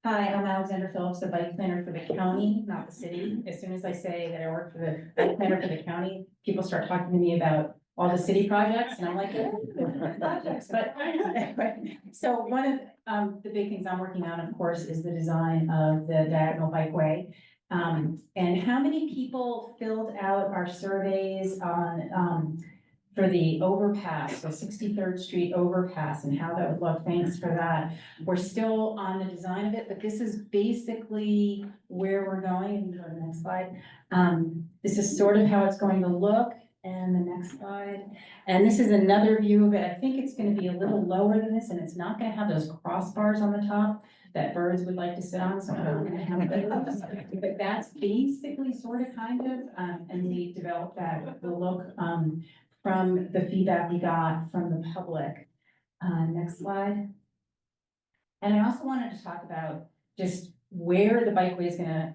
Hi, I'm Alexandra Phillips, the bike planner for the county, not the city. As soon as I say that I work for the bike planner for the county, people start talking to me about all the city projects, and I'm like, yeah, projects, but anyway. So one of the big things I'm working on, of course, is the design of the diagonal bikeway. And how many people filled out our surveys on, for the overpass, the 63rd Street overpass and how that would look? Thanks for that. We're still on the design of it, but this is basically where we're going. Go to the next slide. This is sort of how it's going to look. And the next slide. And this is another view of it. I think it's going to be a little lower than this, and it's not going to have those crossbars on the top that birds would like to sit on, so I'm not going to have those. But that's basically sort of kind of, and we developed that, the look from the feedback we got from the public. Next slide. And I also wanted to talk about just where the bikeway is gonna,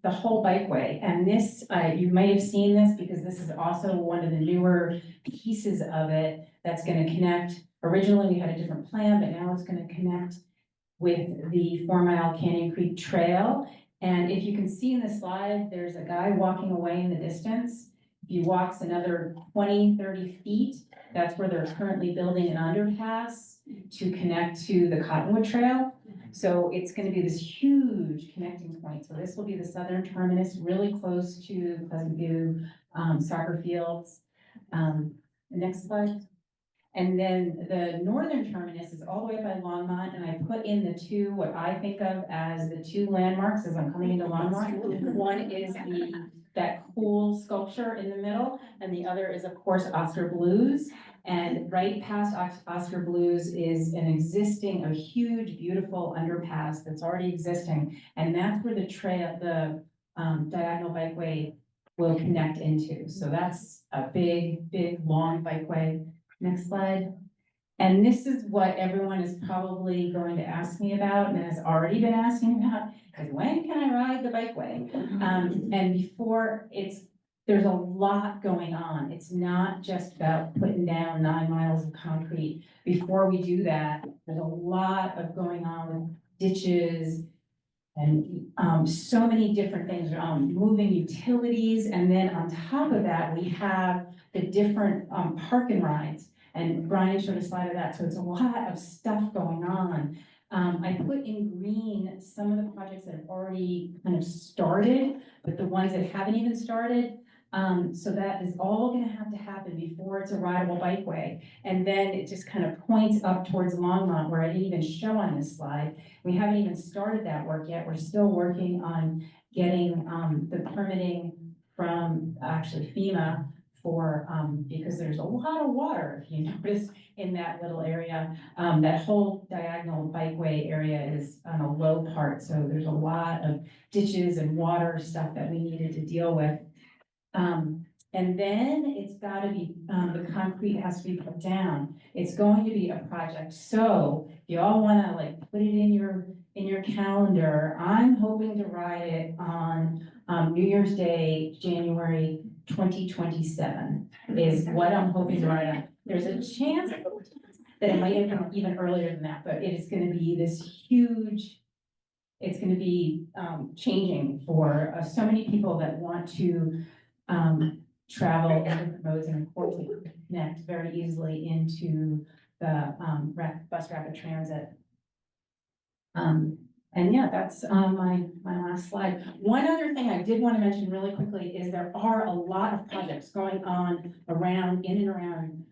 the whole bikeway. And this, you might have seen this because this is also one of the newer pieces of it that's gonna connect. Originally, we had a different plan, but now it's gonna connect with the 4 Mile Canyon Creek Trail. And if you can see in the slide, there's a guy walking away in the distance. If he walks another 20, 30 feet, that's where they're currently building an underpass to connect to the Cottonwood Trail. So it's going to be this huge connecting point. So this will be the southern terminus, really close to Pleasant View soccer fields. Next slide. And then the northern terminus is all the way by Longmont, and I put in the two, what I think of as the two landmarks as I'm coming into Longmont. One is that cool sculpture in the middle, and the other is, of course, Oscar Blues. And right past Oscar Blues is an existing, a huge, beautiful underpass that's already existing. And that's where the trail, the diagonal bikeway will connect into. So that's a big, big, long bikeway. Next slide. And this is what everyone is probably going to ask me about and has already been asking about, because when can I ride the bikeway? And before there's a lot going on. It's not just about putting down 9 miles of concrete. Before we do that, there's a lot of going on with ditches and so many different things, moving utilities. And then on top of that, we have the different park and rides. And Brian showed a slide of that. So it's a lot of stuff going on. I put in green some of the projects that have already kind of started, but the ones that haven't even started. So that is all gonna have to happen before it's a rideable bikeway. And then it just kind of points up towards Longmont, where I didn't even show on this slide. We haven't even started that work yet. We're still working on getting the permitting from actually FEMA for, because there's a lot of water, if you notice, in that little area. That whole diagonal bikeway area is on a low part, so there's a lot of ditches and water stuff that we needed to deal with. And then it's got to be, the concrete has to be put down. It's going to be a project. So if you all want to like put it in your calendar, I'm hoping to ride it on New Year's Day, January 2027 is what I'm hoping to ride on. There's a chance that it might have been even earlier than that, but it is going to be this huge. It's going to be changing for so many people that want to travel in different modes, and of course it can connect very easily into the bus rapid transit. And yeah, that's my last slide. One other thing I did want to mention really quickly is there are a lot of projects going on around, in and around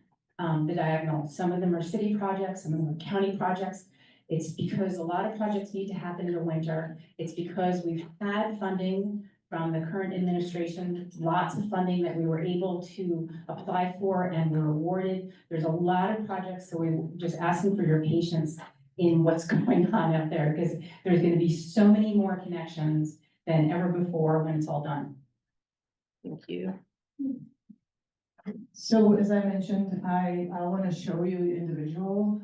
the diagonal. Some of them are city projects, some of them are county projects. It's because a lot of projects need to happen in the winter. It's because we've had funding from the current administration, lots of funding that we were able to apply for and were awarded. There's a lot of projects, so we're just asking for your patience in what's going on out there, because there's gonna be so many more connections than ever before when it's all done. Thank you. So as I mentioned, I want to show you individual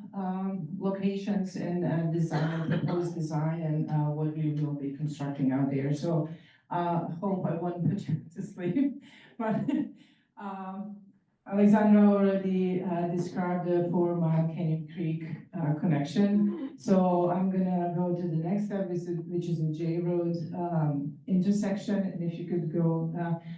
locations and design, proposed design, and what we will be constructing out there. So hope I won't put you to sleep, but Alexandra already described the 4 Mile Canyon Creek connection. So I'm gonna go to the next step, which is a J Road intersection. And if you could go,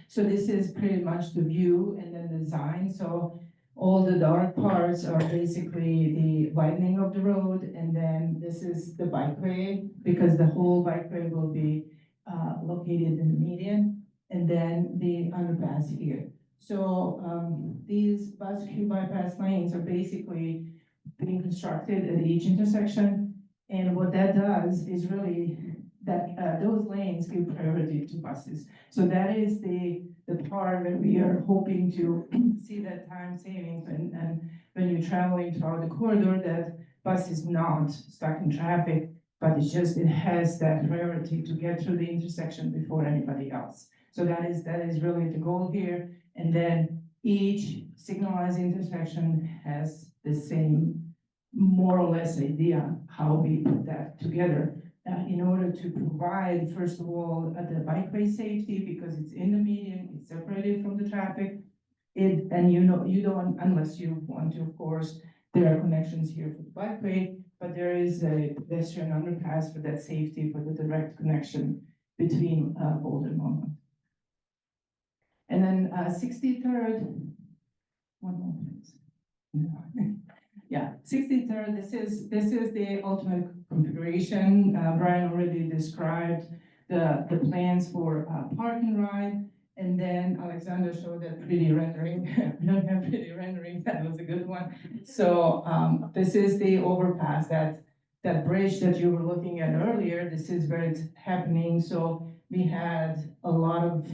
so this is pretty much the view and then the design. So all the dark parts are basically the widening of the road. And then this is the bikeway, because the whole bikeway will be located in the median. And then the underpass here. So these bus queue bypass lanes are basically being constructed at each intersection. And what that does is really that those lanes give priority to buses. So that is the part where we are hoping to see that time savings, and when you're traveling throughout the corridor, that bus is not stuck in traffic, but it's just, it has that priority to get through the intersection before anybody else. So that is really the goal here. And then each signalized intersection has the same, more or less, idea how we put that together in order to provide, first of all, the bikeway safety, because it's in the median, it's separated from the traffic. And you don't, unless you want to, of course, there are connections here for the bikeway, but there is a pedestrian underpass for that safety, for the direct connection between Boulder and Monmouth. And then 63rd, one more please. Yeah, 63rd, this is the ultimate configuration. Brian already described the plans for park and ride. And then Alexander showed that pretty rendering. We don't have pretty rendering, that was a good one. So this is the overpass, that bridge that you were looking at earlier, this is where it's happening. So we had a lot of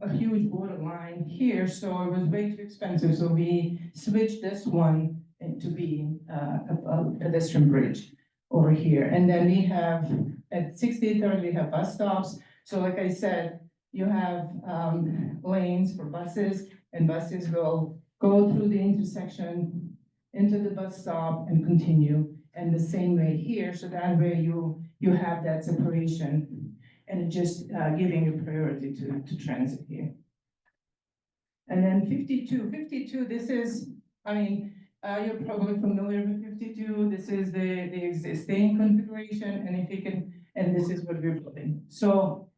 a huge border line here, so it was way too expensive. So we switched this one to be a pedestrian bridge over here. And then we have at 63rd, we have bus stops. So like I said, you have lanes for buses, and buses will go through the intersection into the bus stop and continue. And the same way here, so that way you have that separation, and just giving you priority to transit here. And then 52, this is, I mean, you're probably familiar with 52. This is the existing configuration, and if you can, and this is what we're building. So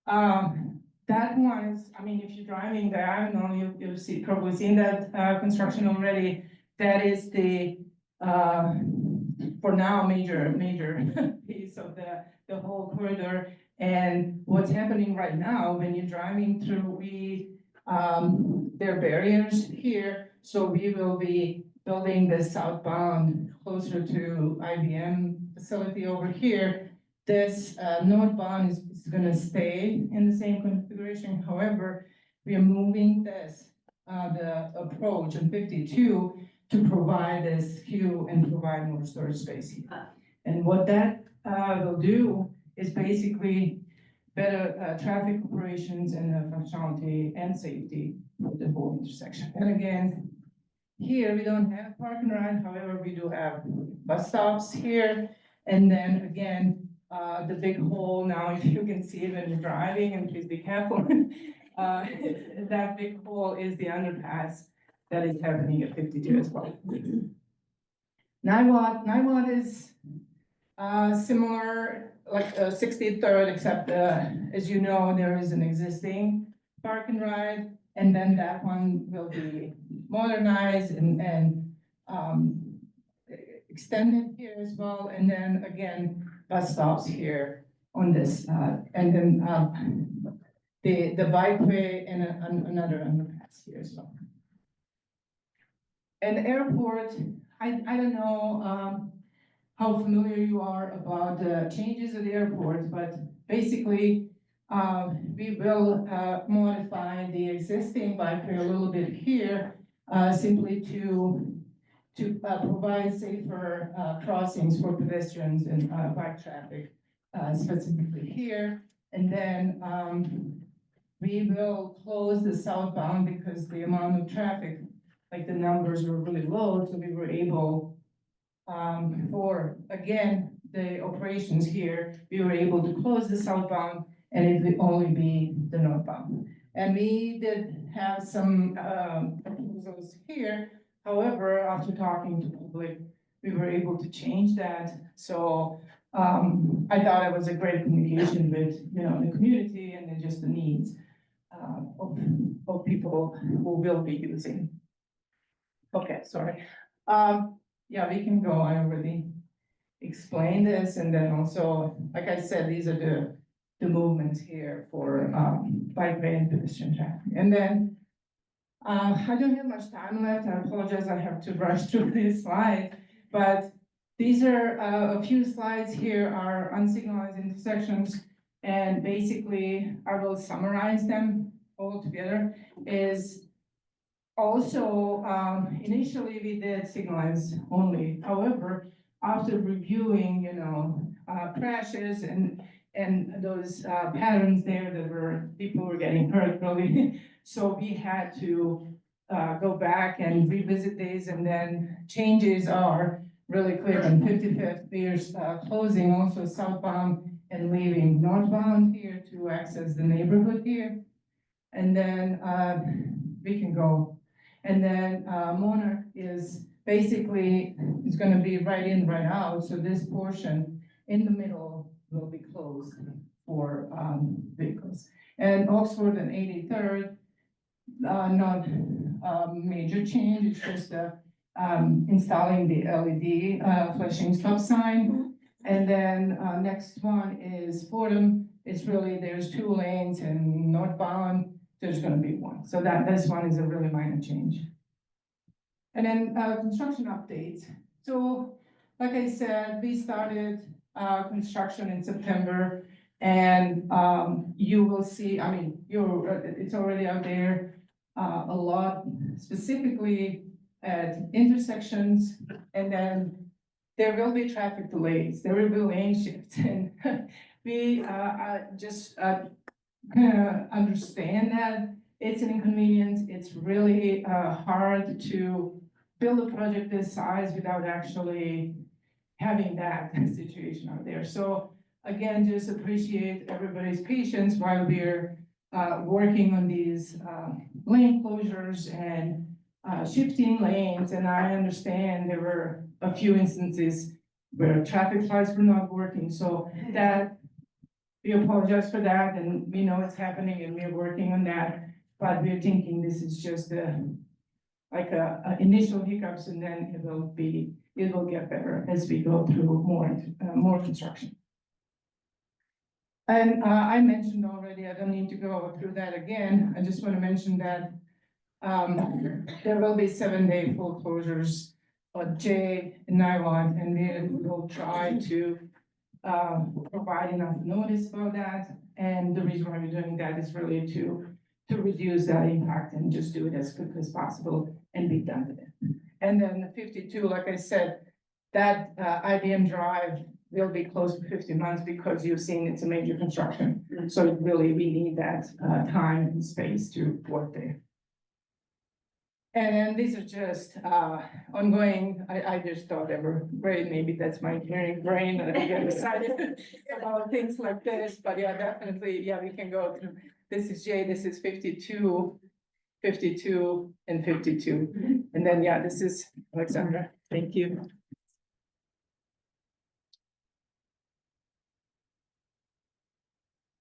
that one is, I mean, if you're driving there, I don't know, you've probably seen that construction already. That is the, for now, major piece of the whole corridor. And what's happening right now, when you're driving through, there are barriers here. So we will be building the southbound closer to IBM facility over here. This northbound is gonna stay in the same configuration. However, we are moving this, the approach on 52 to provide this queue and provide more storage space here. And what that will do is basically better traffic operations and functionality and safety for the whole intersection. And again, here we don't have park and ride, however, we do have bus stops here. And then again, the big hole now, if you can see it when you're driving, and please be careful, that big hole is the underpass that is happening at 52 as well. 9 watt is similar, like 63rd, except as you know, there is an existing park and ride, and then that one will be modernized and extended here as well, and then again, bus stops here on this, and then, the bikeway and another underpass here as well. And airport, I don't know, how familiar you are about the changes at the airport, but basically, we will, modify the existing bikeway a little bit here, simply to provide safer, crossings for pedestrians and, bike traffic, specifically here. And then, we will close the southbound because the amount of traffic, like the numbers were really low, so we were able, for, again, the operations here, we were able to close the southbound and it would only be the northbound. And we did have some, proposals here. However, after talking to public, we were able to change that. So, I thought it was a great communication with, the community and then just the needs, of people who will be using. Okay, sorry. Yeah, we can go. I already explained this, and then also, like I said, these are the movements here for bikeway and pedestrian traffic. And then I don't have much time left. I apologize. I have to rush through these slides, but these are a few slides here are unsignalized intersections, and basically I will summarize them all together. Is also, initially we did signalize only. However, after reviewing, crashes and those patterns there that people were getting hurt really. So we had to go back and revisit these, and then changes are really clear. On 55th, there's closing also southbound and leaving northbound here to access the neighborhood here. And then we can go. And then Monarch is basically, it's gonna be right in, right out. So this portion in the middle will be closed for vehicles. And Oxford and 83rd, not major change, it's just installing the LED flashing stop sign. And then next one is Fordham. It's really, there's 2 lanes, and northbound, there's gonna be 1. So this one is a really minor change. And then construction updates. So like I said, we started construction in September, and you will see, I mean, it's already out there, a lot specifically at intersections, and then there will be traffic delays, there will be lane shifts, and we just understand that it's an inconvenience. It's really hard to build a project this size without actually having that situation out there. So again, just appreciate everybody's patience while we're working on these lane closures and shifting lanes. And I understand there were a few instances where traffic lights were not working. So that, we apologize for that, and we know it's happening and we're working on that. But we're thinking this is just like a initial hiccups, and then it will get better as we go through more construction. And I mentioned already, I don't need to go through that again. I just want to mention that there will be 7-day full closures on J and I1, and we will try to provide enough notice about that. And the reason why we're doing that is really to reduce that impact and just do it as quickly as possible and be done with it. And then 52, like I said, that IBM Drive will be closed for 50 months because you've seen it's a major construction. So really, we need that time and space to work there. And then these are just ongoing. I just thought they were great. Maybe that's my engineering brain that I get excited about things like this. But yeah, definitely, yeah, we can go through. This is J, this is 52, 52, and 52. And then, yeah, this is Alexandra. Thank you.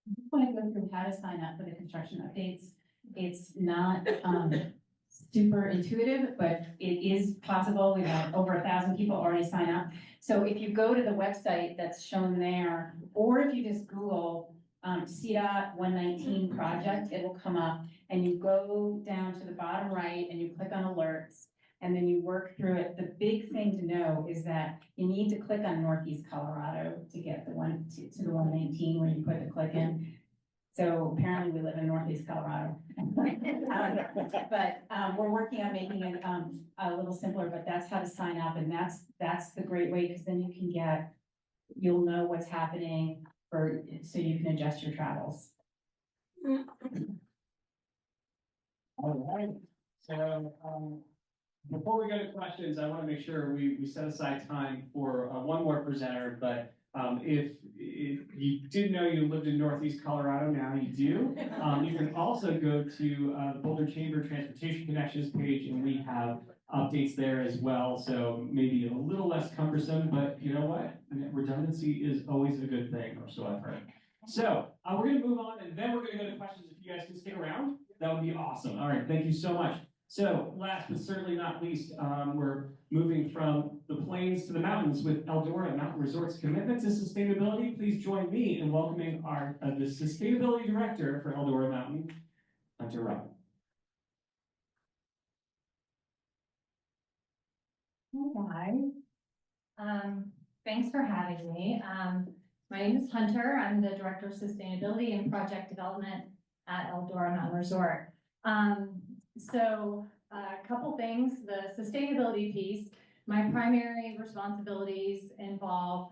I want to go through how to sign up for the construction updates. It's not super intuitive, but it is possible. We've had over 1,000 people already sign up. So if you go to the website that's shown there, or if you just Google CDOT 119 project, it'll come up, and you go down to the bottom right and you click on alerts, and then you work through it. The big thing to know is that you need to click on Northeast Colorado to get the one to the 119 where you put the click in. So apparently we live in Northeast Colorado. But we're working on making it a little simpler, but that's how to sign up, and that's the great way, because then you'll know what's happening so you can adjust your travels. All right, so, before we go to questions, I want to make sure we set aside time for one more presenter, but if you didn't know you lived in Northeast Colorado, now you do. You can also go to the Boulder Chamber Transportation Connections page, and we have updates there as well. So maybe a little less cumbersome, but you know what? Redundancy is always a good thing, or so I've heard. So we're going to move on, and then we're going to go to questions. If you guys can stick around, that would be awesome. All right, thank you so much. So last but certainly not least, we're moving from the plains to the mountains with Eldora Mountain Resort's commitment to sustainability. Please join me in welcoming the Sustainability Director for Eldora Mountain, Hunter Rupp. Hi, guys. Thanks for having me. My name is Hunter. I'm the Director of Sustainability and Project Development at Eldora Mountain Resort. So a couple things. The sustainability piece, my primary responsibilities involve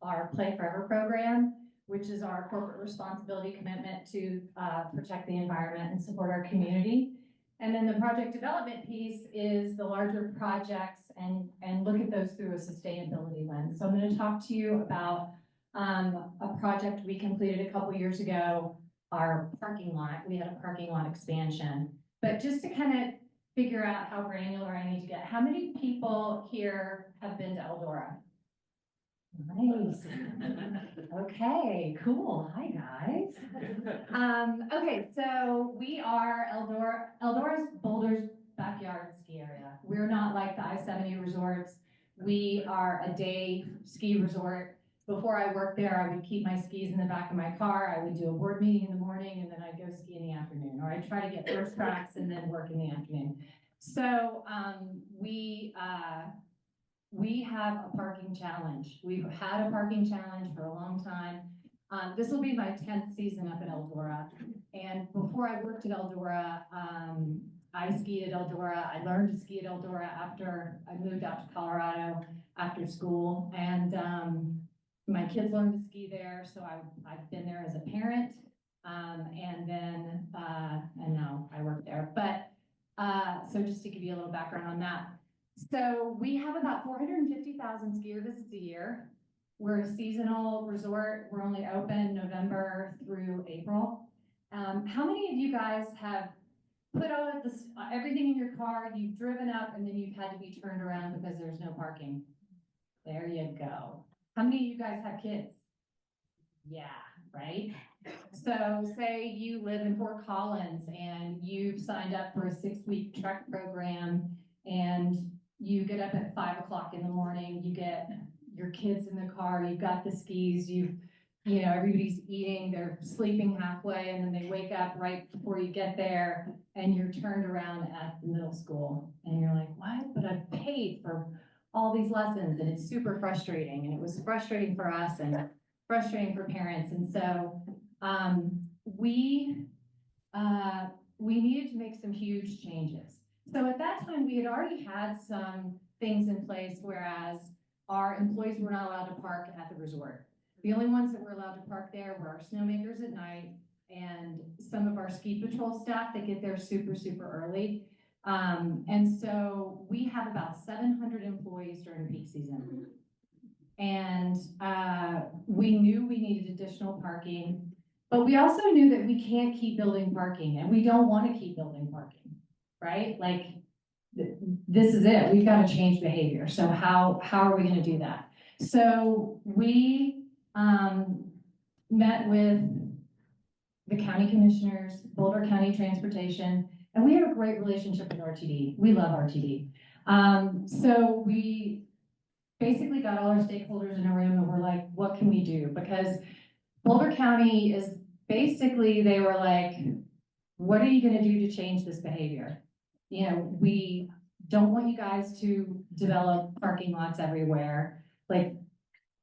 our Play Forever program, which is our corporate responsibility commitment to protect the environment and support our community. And then the project development piece is the larger projects and look at those through a sustainability lens. So I'm going to talk to you about a project we completed a couple years ago, our parking lot. We had a parking lot expansion. But just to kind of figure out how granular I need to get, how many people here have been to Eldora? Nice. Okay, cool. Hi, guys. Okay, so we are Eldora's Boulder's backyard ski area. We're not like the I-70 resorts. We are a day ski resort. Before I worked there, I would keep my skis in the back of my car. I would do a board meeting in the morning, and then I'd go ski in the afternoon, or I'd try to get first tracks and then work in the afternoon. So we have a parking challenge. We've had a parking challenge for a long time. This will be my 10th season up at Eldora. And before I worked at Eldora, I skied at Eldora. I learned to ski at Eldora after I moved out to Colorado after school. And my kids learned to ski there, so I've been there as a parent, and now I work there. But so just to give you a little background on that. So we have about 450,000 skier visits a year. We're a seasonal resort. We're only open November through April. How many of you guys have put on everything in your car, you've driven up, and then you've had to be turned around because there's no parking? There you go. How many of you guys have kids? Yeah, right? So say you live in Fort Collins and you've signed up for a 6-week truck program, and you get up at 5 o'clock in the morning, you get your kids in the car, you've got the skis, everybody's eating, they're sleeping halfway, and then they wake up right before you get there, and you're turned around at the middle school, and you're like, what? But I've paid for all these lessons, and it's super frustrating. And it was frustrating for us and frustrating for parents. And so we needed to make some huge changes. So at that time, we had already had some things in place, whereas our employees were not allowed to park at the resort. The only ones that were allowed to park there were our snowmakers at night and some of our ski patrol staff that get there super, super early. And so we have about 700 employees during peak season. And we knew we needed additional parking, but we also knew that we can't keep building parking, and we don't want to keep building parking, right? Like, this is it. We've got to change behavior. So how are we going to do that? So we met with the county commissioners, Boulder County Transportation, And we have a great relationship with RTD. We love RTD. So we basically got all our stakeholders in a room and we're like, what can we do? Because Boulder County is basically, they were like, what are you gonna do to change this behavior? You know, we don't want you guys to develop parking lots everywhere. Like,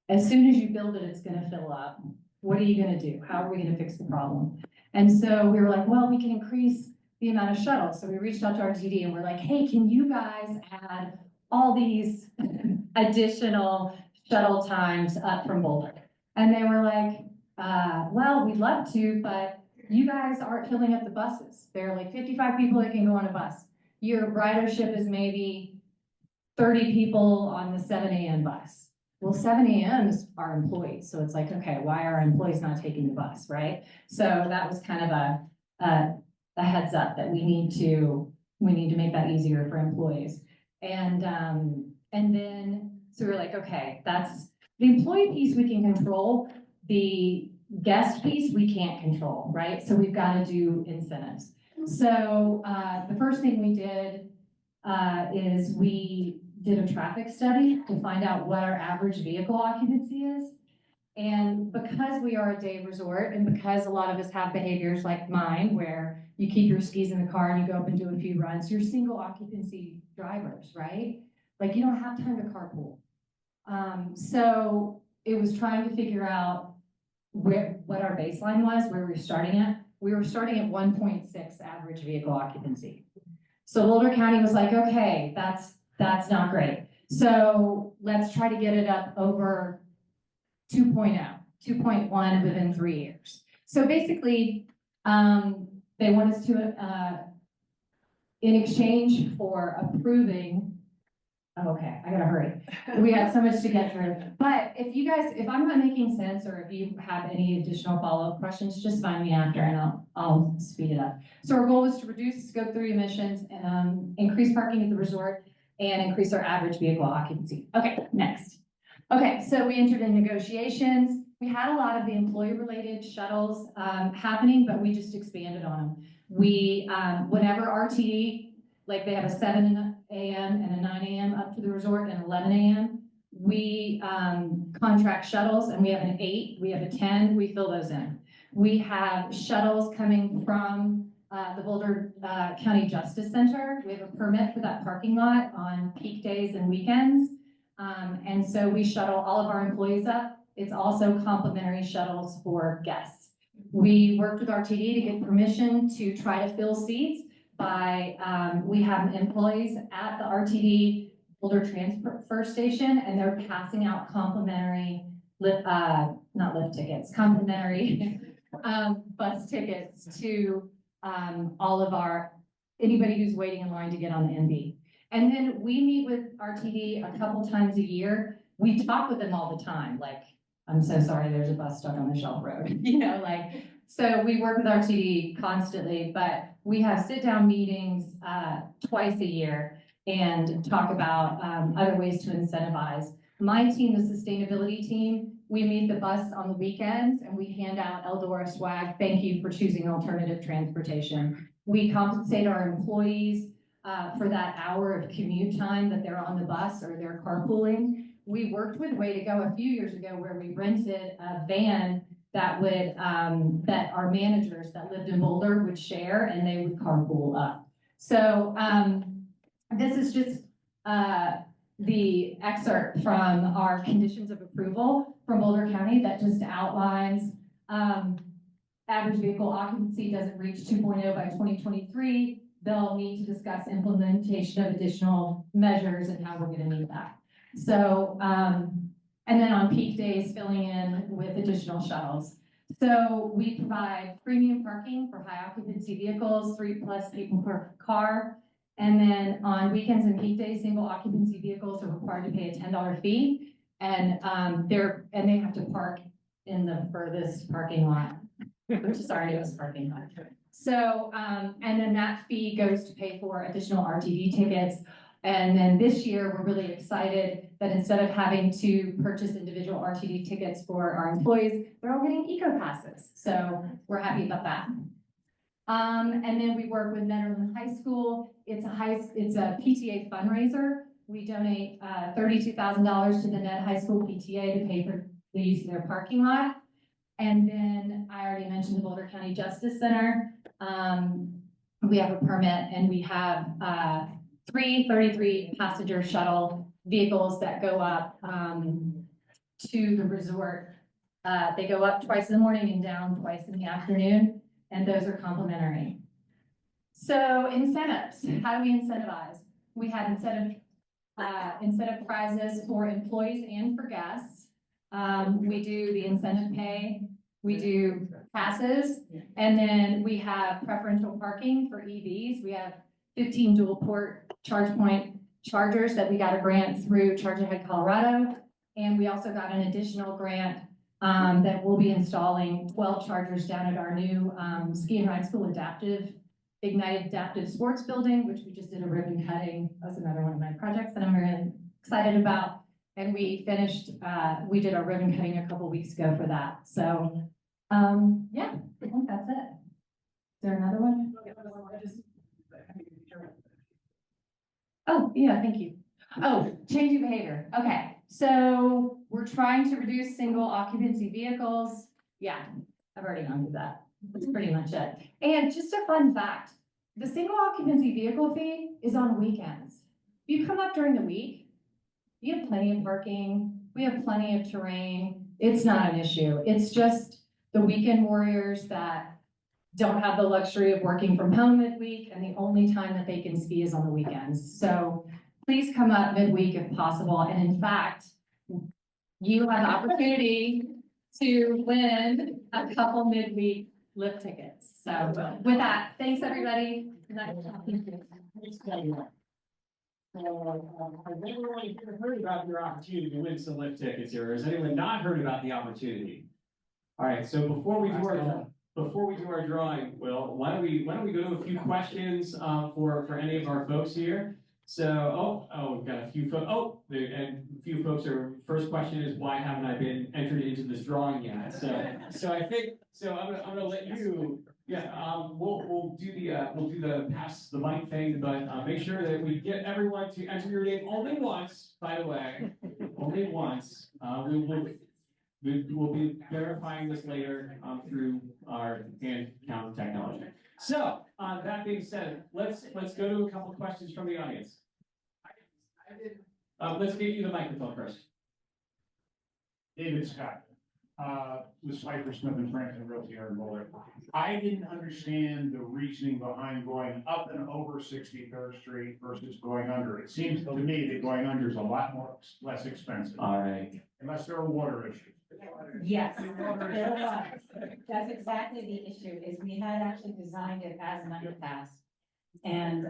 as soon as you build it, it's gonna fill up. What are you gonna do? How are we gonna fix the problem? And so we were like, well, we can increase the amount of shuttles. So we reached out to RTD and we're like, hey, can you guys add all these additional shuttle times up from Boulder? And they were like, well, we'd love to, but you guys aren't filling up the buses. There are like 55 people that can go on a bus. Your ridership is maybe 30 people on the 7 a.m. bus. Well, 7 a.m. is our employees. So it's like, okay, why are our employees not taking the bus, right? So that was kind of a heads up that we need to make that easier for employees. And then, so we're like, okay, that's the employee piece we can control. The guest piece we can't control, right? So we've got to do incentives. So the first thing we did is we did a traffic study to find out what our average vehicle occupancy is. And because we are a day resort and because a lot of us have behaviors like mine, where you keep your skis in the car and you go up and do a few runs, you're single occupancy drivers, right? Like you don't have time to carpool. So it was trying to figure out what our baseline was, where we were starting at. We were starting at 1.6 average vehicle occupancy. So Boulder County was like, okay, that's not great. So let's try to get it up over 2.1 within 3 years. So basically, they want us to, in exchange for approving, okay, I gotta hurry. We have so much to get through. But if I'm not making sense or if you have any additional follow-up questions, just find me after and I'll speed it up. So our goal was to reduce scope 3 emissions, increase parking at the resort, and increase our average vehicle occupancy. Okay, next. Okay, so we entered in negotiations. We had a lot of the employee-related shuttles happening, but we just expanded on them. We, whenever RTD, like they have a 7 a.m. and a 9 a.m. up to the resort and 11 a.m. We contract shuttles and we have an 8, we have a 10, we fill those in. We have shuttles coming from the Boulder County Justice Center. We have a permit for that parking lot on peak days and weekends. And so we shuttle all of our employees up. It's also complimentary shuttles for guests. We worked with RTD to get permission to try to fill seats by, we have employees at the RTD Boulder Transfer Station, and they're passing out complimentary, not lift tickets, complimentary bus tickets to all of anybody who's waiting in line to get on the MB. And then we meet with RTD a couple times a year. We talk with them all the time, like, I'm so sorry, there's a bus stuck on the Shelf Road, so we work with RTD constantly, but we have sit-down meetings twice a year and talk about other ways to incentivize. My team, the sustainability team, we meet the bus on the weekends and we hand out Eldora swag. Thank you for choosing alternative transportation. We compensate our employees for that hour of commute time that they're on the bus or they're carpooling. We worked with Way to Go a few years ago where we rented a van that would, that our managers that lived in Boulder would share and they would carpool up. So this is just the excerpt from our conditions of approval from Boulder County that just outlines average vehicle occupancy doesn't reach 2.0 by 2023. They'll need to discuss implementation of additional measures and how we're going to meet that. So, and then on peak days, filling in with additional shuttles. So we provide premium parking for high occupancy vehicles, 3+ people per car. And then on weekends and peak days, single occupancy vehicles are required to pay a $10 fee. And they have to park in the furthest parking lot, which is our newest parking lot. So, and then that fee goes to pay for additional RTD tickets. And then this year, we're really excited that instead of having to purchase individual RTD tickets for our employees, they're all getting eco passes. So we're happy about that. And then we work with Netherland High School. It's a PTA fundraiser. We donate $32,000 to the Ned High School PTA to pay for the use of their parking lot. And then I already mentioned the Boulder County Justice Center. We have a permit and we have 333 passenger shuttle vehicles that go up to the resort. They go up twice in the morning and down twice in the afternoon, and those are complimentary. So incentives, how do we incentivize? We have incentive prizes for employees and for guests. We do the incentive pay, we do passes, and then we have preferential parking for EVs. We have 15 dual port charge point chargers that we got a grant through Charge Ahead Colorado. And we also got an additional grant that we'll be installing 12 chargers down at our new ski and ride school Ignited Adaptive Sports Building, which we just did a ribbon cutting. That's another one of my projects that I'm really excited about. And we finished, we did a ribbon cutting a couple weeks ago for that. So, yeah, I think that's it. Is there another one? Oh, yeah, thank you. Oh, changing behavior. Okay, so we're trying to reduce single occupancy vehicles. Yeah, I've already gone through that. That's pretty much it. And just a fun fact, the single occupancy vehicle fee is on weekends. If you come up during the week, you have plenty of parking, we have plenty of terrain. It's not an issue. It's just the weekend warriors that don't have the luxury of working from home midweek, and the only time that they can ski is on the weekends. So please come up midweek if possible. And in fact, you have the opportunity to win a couple midweek lift tickets. So with that, thanks everybody. Nice talking to you. Has anyone here heard about your opportunity to win some lift tickets here? Or has anyone not heard about the opportunity? All right, so before we do our drawing, Will, why don't we go to a few questions for any of our folks here? So, we've got a few folks. And a few folks are. First question is, why haven't I been entered into this drawing yet? So I think I'm gonna let you. Yeah, we'll do the pass the mic thing, but make sure that we get everyone to enter your name only once. By the way, only once. We'll be verifying this later through our hand count technology. So, that being said, let's go to a couple questions from the audience. Let's get you the microphone first. David Scott, with Piper Smith and Franklin Realty here in Boulder. I didn't understand the reasoning behind going up and over 63rd Street versus going under. It seems to me that going under is a lot less expensive. All right. Unless there are water issues. Yes, there was. That's exactly the issue, is we had actually designed it as an underpass. And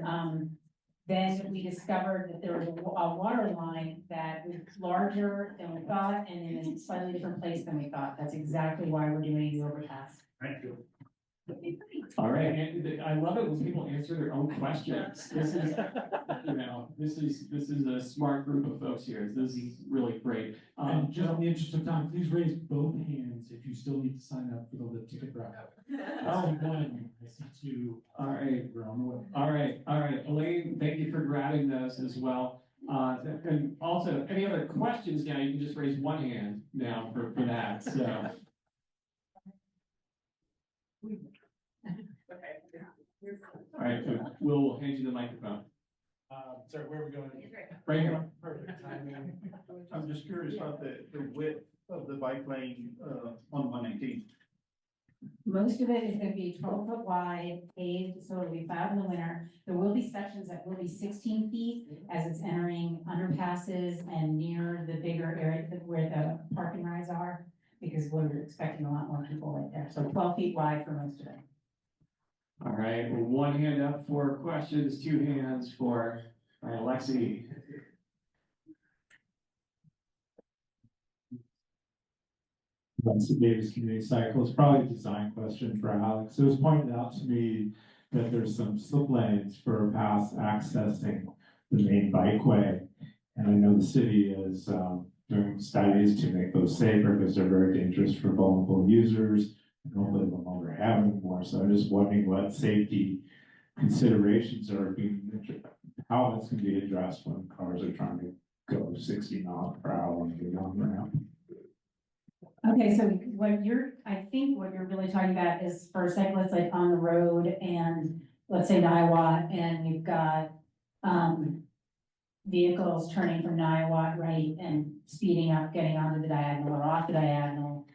then we discovered that there was a water line that was larger than we thought and in a slightly different place than we thought. That's exactly why we're doing the overpass. Thank you. All right, and I love it when people answer their own questions. This is, this is a smart group of folks here. This is really great. And just in the interest of time, please raise both hands if you still need to sign up for the lift ticket route. One, I see two. All right, we're on the way. All right, Elaine, thank you for grabbing those as well. And also, any other questions now? You can just raise one hand now for that. So. All right, so we'll hand you the microphone. Sorry, where are we going? Right here. Perfect timing. I'm just curious about the width of the bike lane on 119. Most of it is gonna be 12-foot wide, paved, so it'll be plowed in the winter. There will be sections that will be 16 feet as it's entering underpasses and near the bigger area where the parking rides are, because we're expecting a lot more people right there. So 12 feet wide for most of it. All right, well, one hand up for questions, two hands for Lexi. Lexi Davis, Community Cyclist, probably a design question for Alex. It was pointed out to me that there's some slip lanes for pass accessing the main bikeway. And I know the city is doing studies to make those safer because they're very dangerous for vulnerable users. and hopefully we'll no longer have anymore. So I'm just wondering what safety considerations are being, how that's gonna be addressed when cars are trying to go 60 miles per hour on the long ramp. Okay, so I think what you're really talking about is for cyclists like on the road and let's say Niwot, and you've got, vehicles turning from Niwot right and speeding up, getting onto the diagonal or off the diagonal.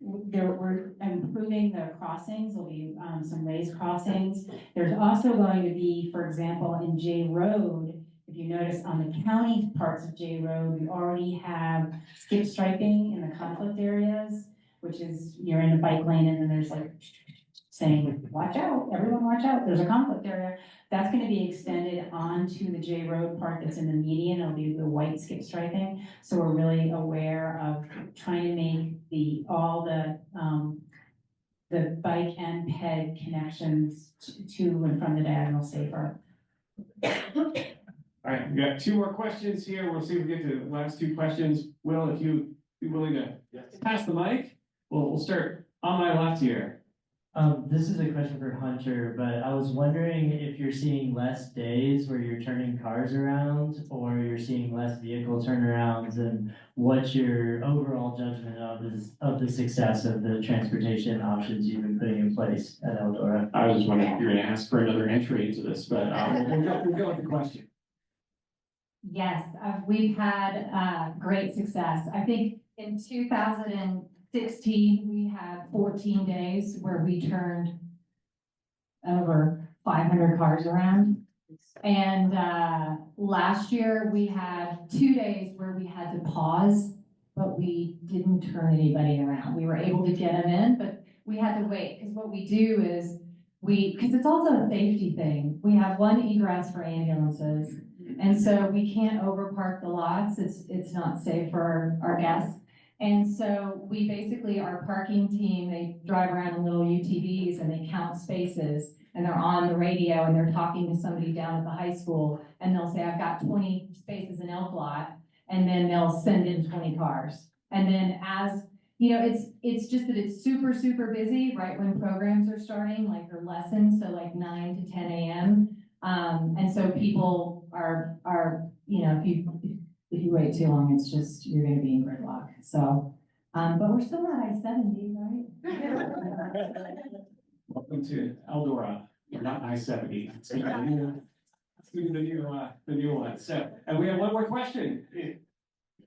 We're improving the crossings, there'll be, some raised crossings. There's also going to be, for example, in J Road, if you notice on the county parts of J Road, we already have skip striping in the conflict areas, which is you're in a bike lane and then there's like saying, watch out, everyone watch out, there's a conflict area. That's gonna be extended onto the J Road part that's in the median, it'll be the white skip striping. So we're really aware of trying to make all the bike and ped connections to and from the diagonal safer. All right, we got two more questions here. We'll see if we get to the last two questions. Will, if you be willing to pass the mic, we'll start on my left here. This is a question for Hunter, but I was wondering if you're seeing less days where you're turning cars around or you're seeing less vehicle turnarounds, and what's your overall judgment of the success of the transportation options you've been putting in place at Eldora? I was just wondering if you're gonna ask for another entry into this, but we'll go with the question. Yes, we've had great success. I think in 2016, we had 14 days where we turned over 500 cars around. And last year we had 2 days where we had to pause, but we didn't turn anybody around. We were able to get them in, but we had to wait, because what we do is because it's also a safety thing. We have one egress for ambulances, and so we can't overpark the lots. It's not safe for our guests. And so we basically, our parking team, they drive around in little UTVs and they count spaces, and they're on the radio and they're talking to somebody down at the high school, and they'll say, I've got 20 spaces in Elk Lot, and then they'll send in 20 cars. And then as, you know, it's just that it's super, super busy right when programs are starting, like their lessons, so like 9 to 10 a.m. And so people are, you know, if you wait too long, it's just, you're gonna be in gridlock. So, but we're still on I-70, right? Welcome to Eldora, not I-70. It's gonna be the new one. So, and we have one more question,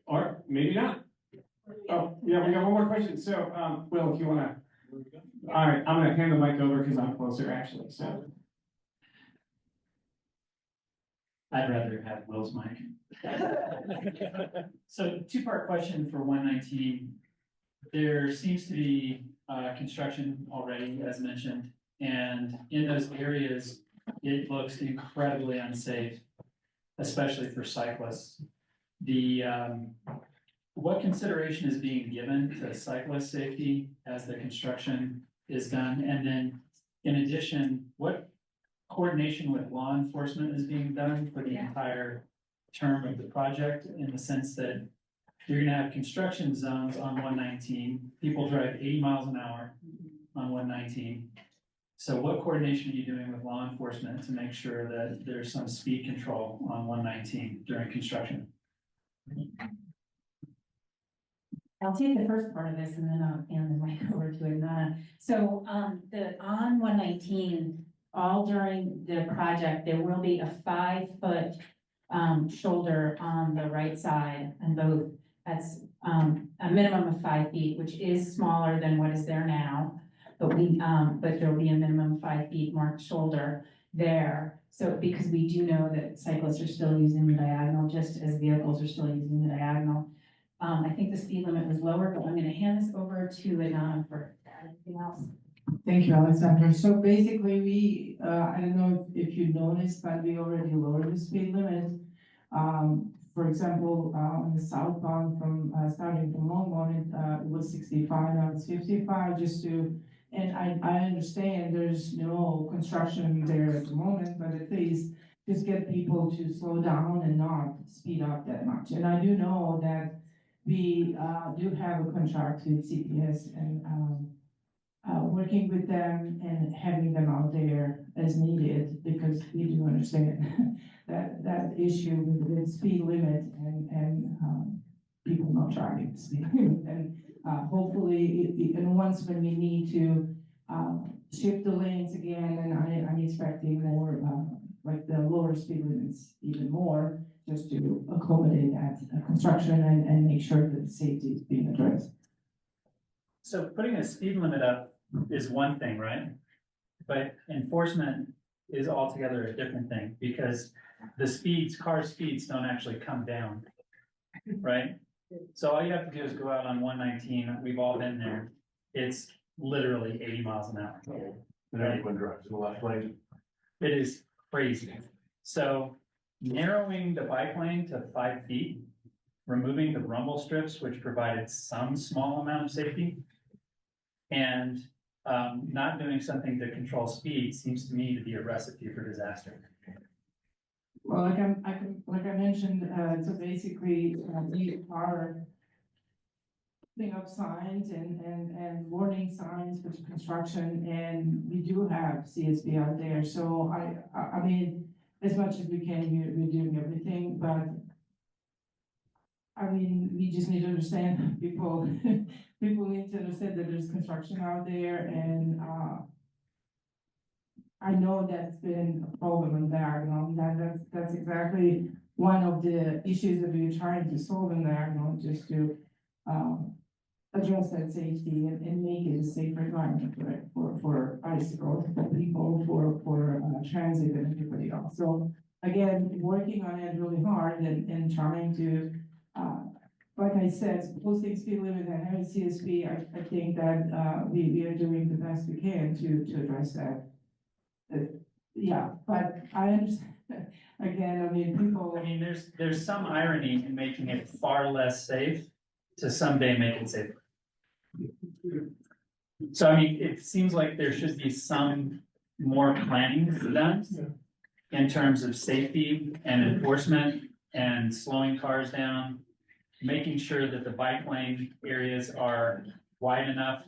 or maybe not. Oh, yeah, we got one more question. So, Will, if you wanna, all right, I'm gonna hand the mic over because I'm closer actually, so. I'd rather have Will's mic. So two-part question for 119. There seems to be construction already, as mentioned, and in those areas, it looks incredibly unsafe, especially for cyclists. What consideration is being given to cyclist safety as the construction is done? And then in addition, what coordination with law enforcement is being done for the entire term of the project, in the sense that you're gonna have construction zones on 119, people drive 80 miles an hour on 119. So what coordination are you doing with law enforcement to make sure that there's some speed control on 119 during construction? I'll take the first part of this and then I'll hand the mic over to Anana. So on 119, all during the project, there will be a 5-foot shoulder on the right side and both. That's a minimum of 5 feet, which is smaller than what is there now. But there'll be a minimum of 5 feet marked shoulder there. So because we do know that cyclists are still using the diagonal, just as vehicles are still using the diagonal. I think the speed limit was lower, but I'm gonna hand this over to Anana for anything else. Thank you, Alexander. So basically, we, I don't know if you noticed, but we already lowered the speed limit. For example, on the southbound from, starting from Longmont, it was 65, now it's 55, just to, and I understand there's no construction there at the moment, but at least just get people to slow down and not speed up that much. And I do know that we do have a contract with CPS, and working with them and having them out there as needed, because we do understand that issue with the speed limit and people not driving the speed limit. And hopefully, and once when we need to shift the lanes again, and I'm expecting more, like the lower speed limits even more, just to accommodate that construction and make sure that the safety is being addressed. So putting a speed limit up is one thing, right? But enforcement is altogether a different thing, because the speeds, car speeds don't actually come down, right? So all you have to do is go out on 119, we've all been there, it's literally 80 miles an hour. And everyone drives in the left lane. It is crazy. So narrowing the bike lane to 5 feet, removing the rumble strips, which provided some small amount of safety, and not doing something to control speed seems to me to be a recipe for disaster. Well, like I mentioned, so basically, we are putting up signs and warning signs for construction, and we do have CSB out there. So I mean, as much as we can, we're doing everything, but I mean, we just need to understand people, people need to understand that there's construction out there, and I know that's been a problem in Diagonal. That's exactly one of the issues that we're trying to solve in Diagonal, just to address that safety and make it a safer environment, right, for bicycles, for people, for transit and everybody else. So again, working on it really hard and trying to, like I said, posting speed limit and having CSP, I think that we are doing the best we can to address that. Yeah, but I understand, again, I mean, people. I mean, there's some irony in making it far less safe to someday make it safer. So I mean, it seems like there should be some more planning done in terms of safety and enforcement and slowing cars down, making sure that the bike lane areas are wide enough.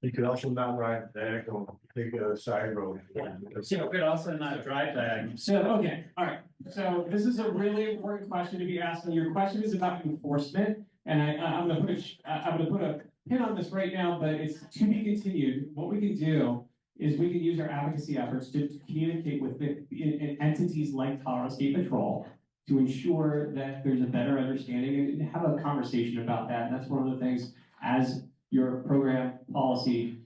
You could also not ride diagonal, take a side road. So it could also not drive diagonal. So, okay, all right. So this is a really important question to be asking. Your question is about enforcement. And I'm gonna put a pin on this right now, but it's to be continued. What we can do is we can use our advocacy efforts to communicate with entities like Colorado State Patrol to ensure that there's a better understanding and have a conversation about that. And that's one of the things, as your program policy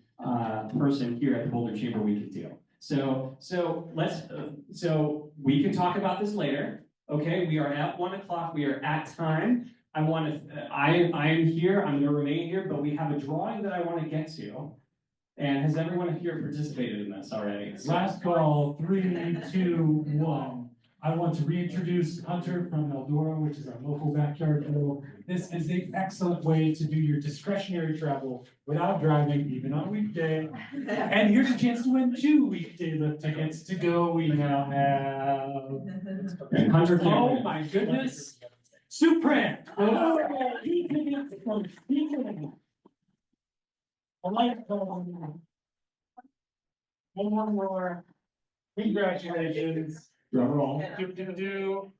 person here at the Boulder Chamber, we can do. So we can talk about this later. Okay, we are at 1 o'clock. We are at time. I am here. I'm going to remain here, but we have a drawing that I want to get to. And has everyone here participated in this already? Last call, 3, 2, 1. I want to reintroduce Hunter from Eldora, which is our local backyard pool. This is an excellent way to do your discretionary travel without driving, even on a weekday. And here's a chance to win 2 weekday lift tickets to go. We now have Hunter, oh my goodness, Supran. One more. Congratulations. Drum roll.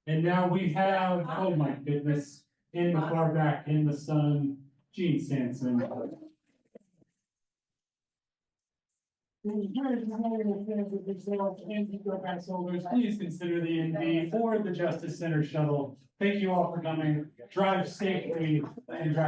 And now we have, oh my goodness, in the far back, in the sun, Gene Sanson. Please consider the NV for the Justice Center shuttle. Thank you all for coming. Drive safely and drive.